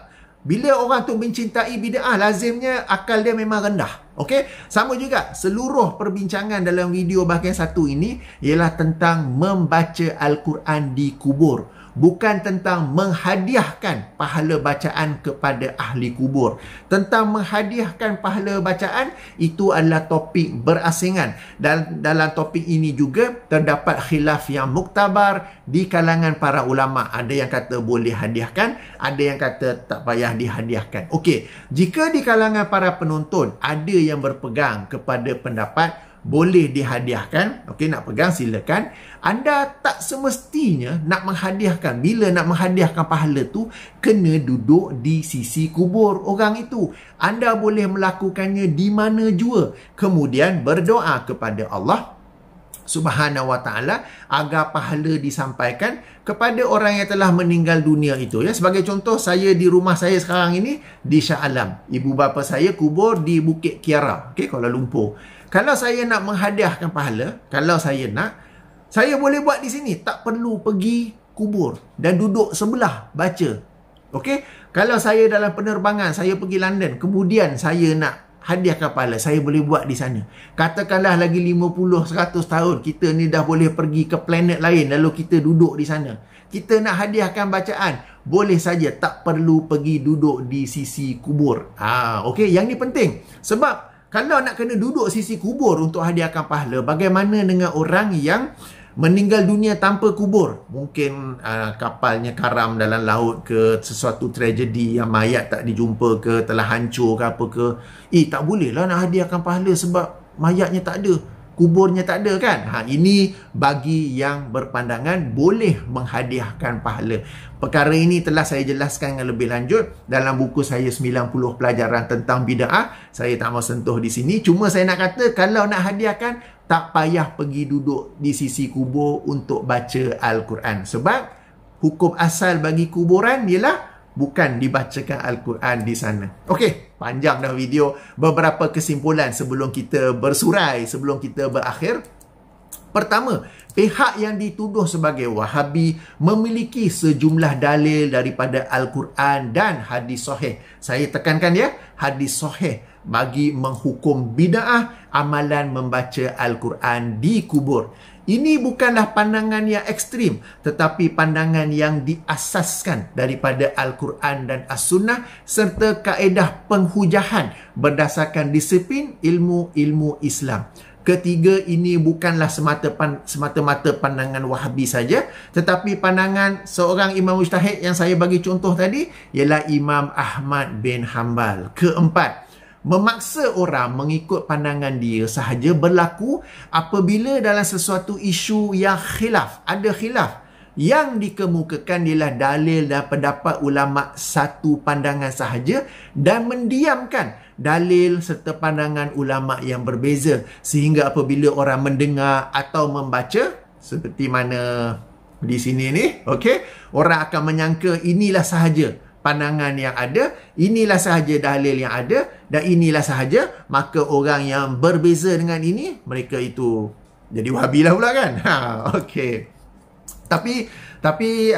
Bila orang tu mencintai bid'ah, lazimnya akal dia memang rendah. Okey? Sama juga, seluruh perbincangan dalam video bahagian 1 ini ialah tentang membaca Al-Quran di kubur. Bukan tentang menghadiahkan pahala bacaan kepada ahli kubur. Tentang menghadiahkan pahala bacaan, itu adalah topik berasingan. Dan dalam topik ini juga terdapat khilaf yang muktabar di kalangan para ulama. Ada yang kata boleh hadiahkan, ada yang kata tak payah dihadiahkan. Okey, jika di kalangan para penonton ada yang berpegang kepada pendapat boleh dihadiahkan, okey, nak pegang silakan. Anda tak semestinya nak menghadiahkan. Bila nak menghadiahkan pahala tu, kena duduk di sisi kubur orang itu. Anda boleh melakukannya di mana jua. Kemudian berdoa kepada Allah Subhanahu wa ta'ala agar pahala disampaikan kepada orang yang telah meninggal dunia itu ya. Sebagai contoh, saya di rumah saya sekarang ini di Shah Alam. Ibu bapa saya kubur di Bukit Kiara, okey, Kuala Lumpur. Kalau saya nak menghadiahkan pahala, kalau saya nak, saya boleh buat di sini. Tak perlu pergi kubur dan duduk sebelah baca. Okey? Kalau saya dalam penerbangan, saya pergi London, kemudian saya nak hadiahkan pahala, saya boleh buat di sana. Katakanlah lagi 50-100 tahun, kita ni dah boleh pergi ke planet lain, lalu kita duduk di sana. Kita nak hadiahkan bacaan, boleh saja, tak perlu pergi duduk di sisi kubur. Okey, yang ni penting. Sebab kalau nak kena duduk sisi kubur untuk hadiahkan pahala, bagaimana dengan orang yang meninggal dunia tanpa kubur? Mungkin kapalnya karam dalam laut ke, sesuatu tragedi yang mayat tak dijumpa ke, telah hancur ke apa ke. Tak boleh lah nak hadiahkan pahala sebab mayatnya tak ada, kuburnya tak ada kan. Ini bagi yang berpandangan boleh menghadiahkan pahala. Perkara ini telah saya jelaskan dengan lebih lanjut dalam buku saya 90 pelajaran tentang bid'ah. Saya tak mau sentuh di sini. Cuma saya nak kata, kalau nak hadiahkan, tak payah pergi duduk di sisi kubur untuk baca Al-Quran. Sebab hukum asal bagi kuburan ialah bukan dibacakan Al-Quran di sana. Okey, panjang dah video. Beberapa kesimpulan sebelum kita bersurai, sebelum kita berakhir. Pertama, pihak yang dituduh sebagai Wahabi memiliki sejumlah dalil daripada Al-Quran dan hadis sahih. Saya tekankan ya, hadis sahih bagi menghukum bid'ah amalan membaca Al-Quran di kubur. Ini bukanlah pandangan yang ekstrim, tetapi pandangan yang diasaskan daripada Al-Quran dan As-Sunnah serta kaedah penghujahan berdasarkan disiplin ilmu-ilmu Islam. Ketiga, ini bukanlah semata-mata pandangan Wahabi saja, tetapi pandangan seorang imam mujtahid yang saya bagi contoh tadi ialah Imam Ahmad bin Hanbal. Keempat, memaksa orang mengikut pandangan dia sahaja berlaku apabila dalam sesuatu isu yang ada khilaf. Yang dikemukakan ialah dalil dan pendapat ulama satu pandangan sahaja dan mendiamkan dalil serta pandangan ulama yang berbeza, sehingga apabila orang mendengar atau membaca seperti mana di sini ni, okey, orang akan menyangka inilah sahaja pandangan yang ada, inilah sahaja dalil yang ada dan inilah sahaja, maka orang yang berbeza dengan ini, mereka itu jadi Wahabi lah pula kan. Okey. Tapi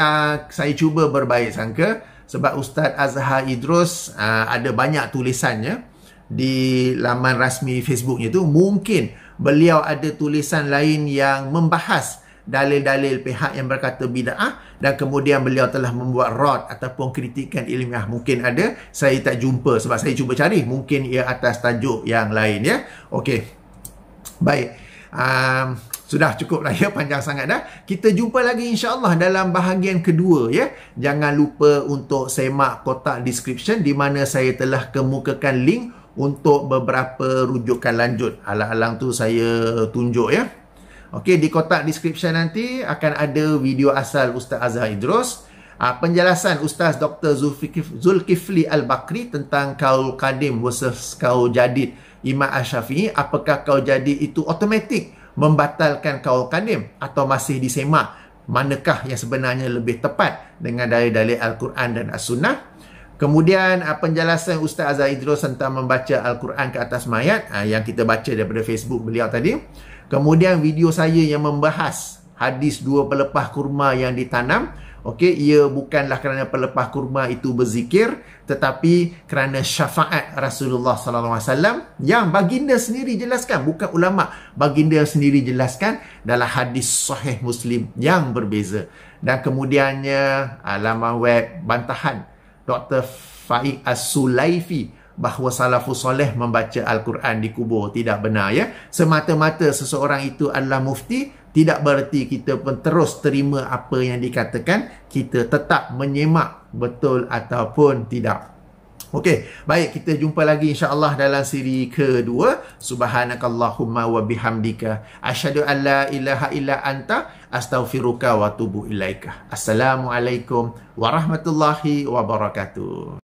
saya cuba berbaik sangka sebab Ustaz Azhar Idrus ada banyak tulisannya di laman rasmi Facebooknya tu. Mungkin beliau ada tulisan lain yang membahas dalil-dalil pihak yang berkata bid'ah dan kemudian beliau telah membuat rod ataupun kritikan ilmiah. Mungkin ada, saya tak jumpa sebab saya cuba cari. Mungkin ia atas tajuk yang lain ya. Okey. Baik. Sudah cukup lah ya, panjang sangat dah. Kita jumpa lagi insya-Allah dalam bahagian kedua ya. Jangan lupa untuk semak kotak description di mana saya telah kemukakan link untuk beberapa rujukan lanjut. Alang-alang tu saya tunjuk ya. Okey, di kotak description nanti akan ada video asal Ustaz Azhar Idrus, penjelasan Ustaz Dr. Zulkifli Al-Bakri tentang kaul qadim versus kaul jadid Imam Asy-Syafi'i. Apakah kaul jadid itu automatik membatalkan kaul qadim atau masih disemak manakah yang sebenarnya lebih tepat dengan dalil-dalil Al-Quran dan As-Sunnah. Kemudian penjelasan Ustaz Azhar Idrus tentang membaca Al-Quran ke atas mayat yang kita baca daripada Facebook beliau tadi. Kemudian video saya yang membahas hadis 2 pelepah kurma yang ditanam. Okey, ia bukanlah kerana pelepah kurma itu berzikir, tetapi kerana syafaat Rasulullah sallallahu alaihi wasallam yang baginda sendiri jelaskan, bukan ulama, baginda sendiri jelaskan dalam hadis sahih Muslim yang berbeza. Dan kemudiannya laman web bantahan Dr. Faiq As-Sulaifi bahawa salafus soleh membaca Al-Quran di kubur tidak benar ya. Semata-mata seseorang itu adalah mufti, tidak bererti kita pun terus terima apa yang dikatakan. Kita tetap menyemak betul ataupun tidak. Okey, baik, kita jumpa lagi insya-Allah dalam siri kedua. Subhanakallahumma wa bihamdika asyhadu an la ilaha illa anta astaghfiruka wa atubu ilaika. Assalamualaikum warahmatullahi wabarakatuh.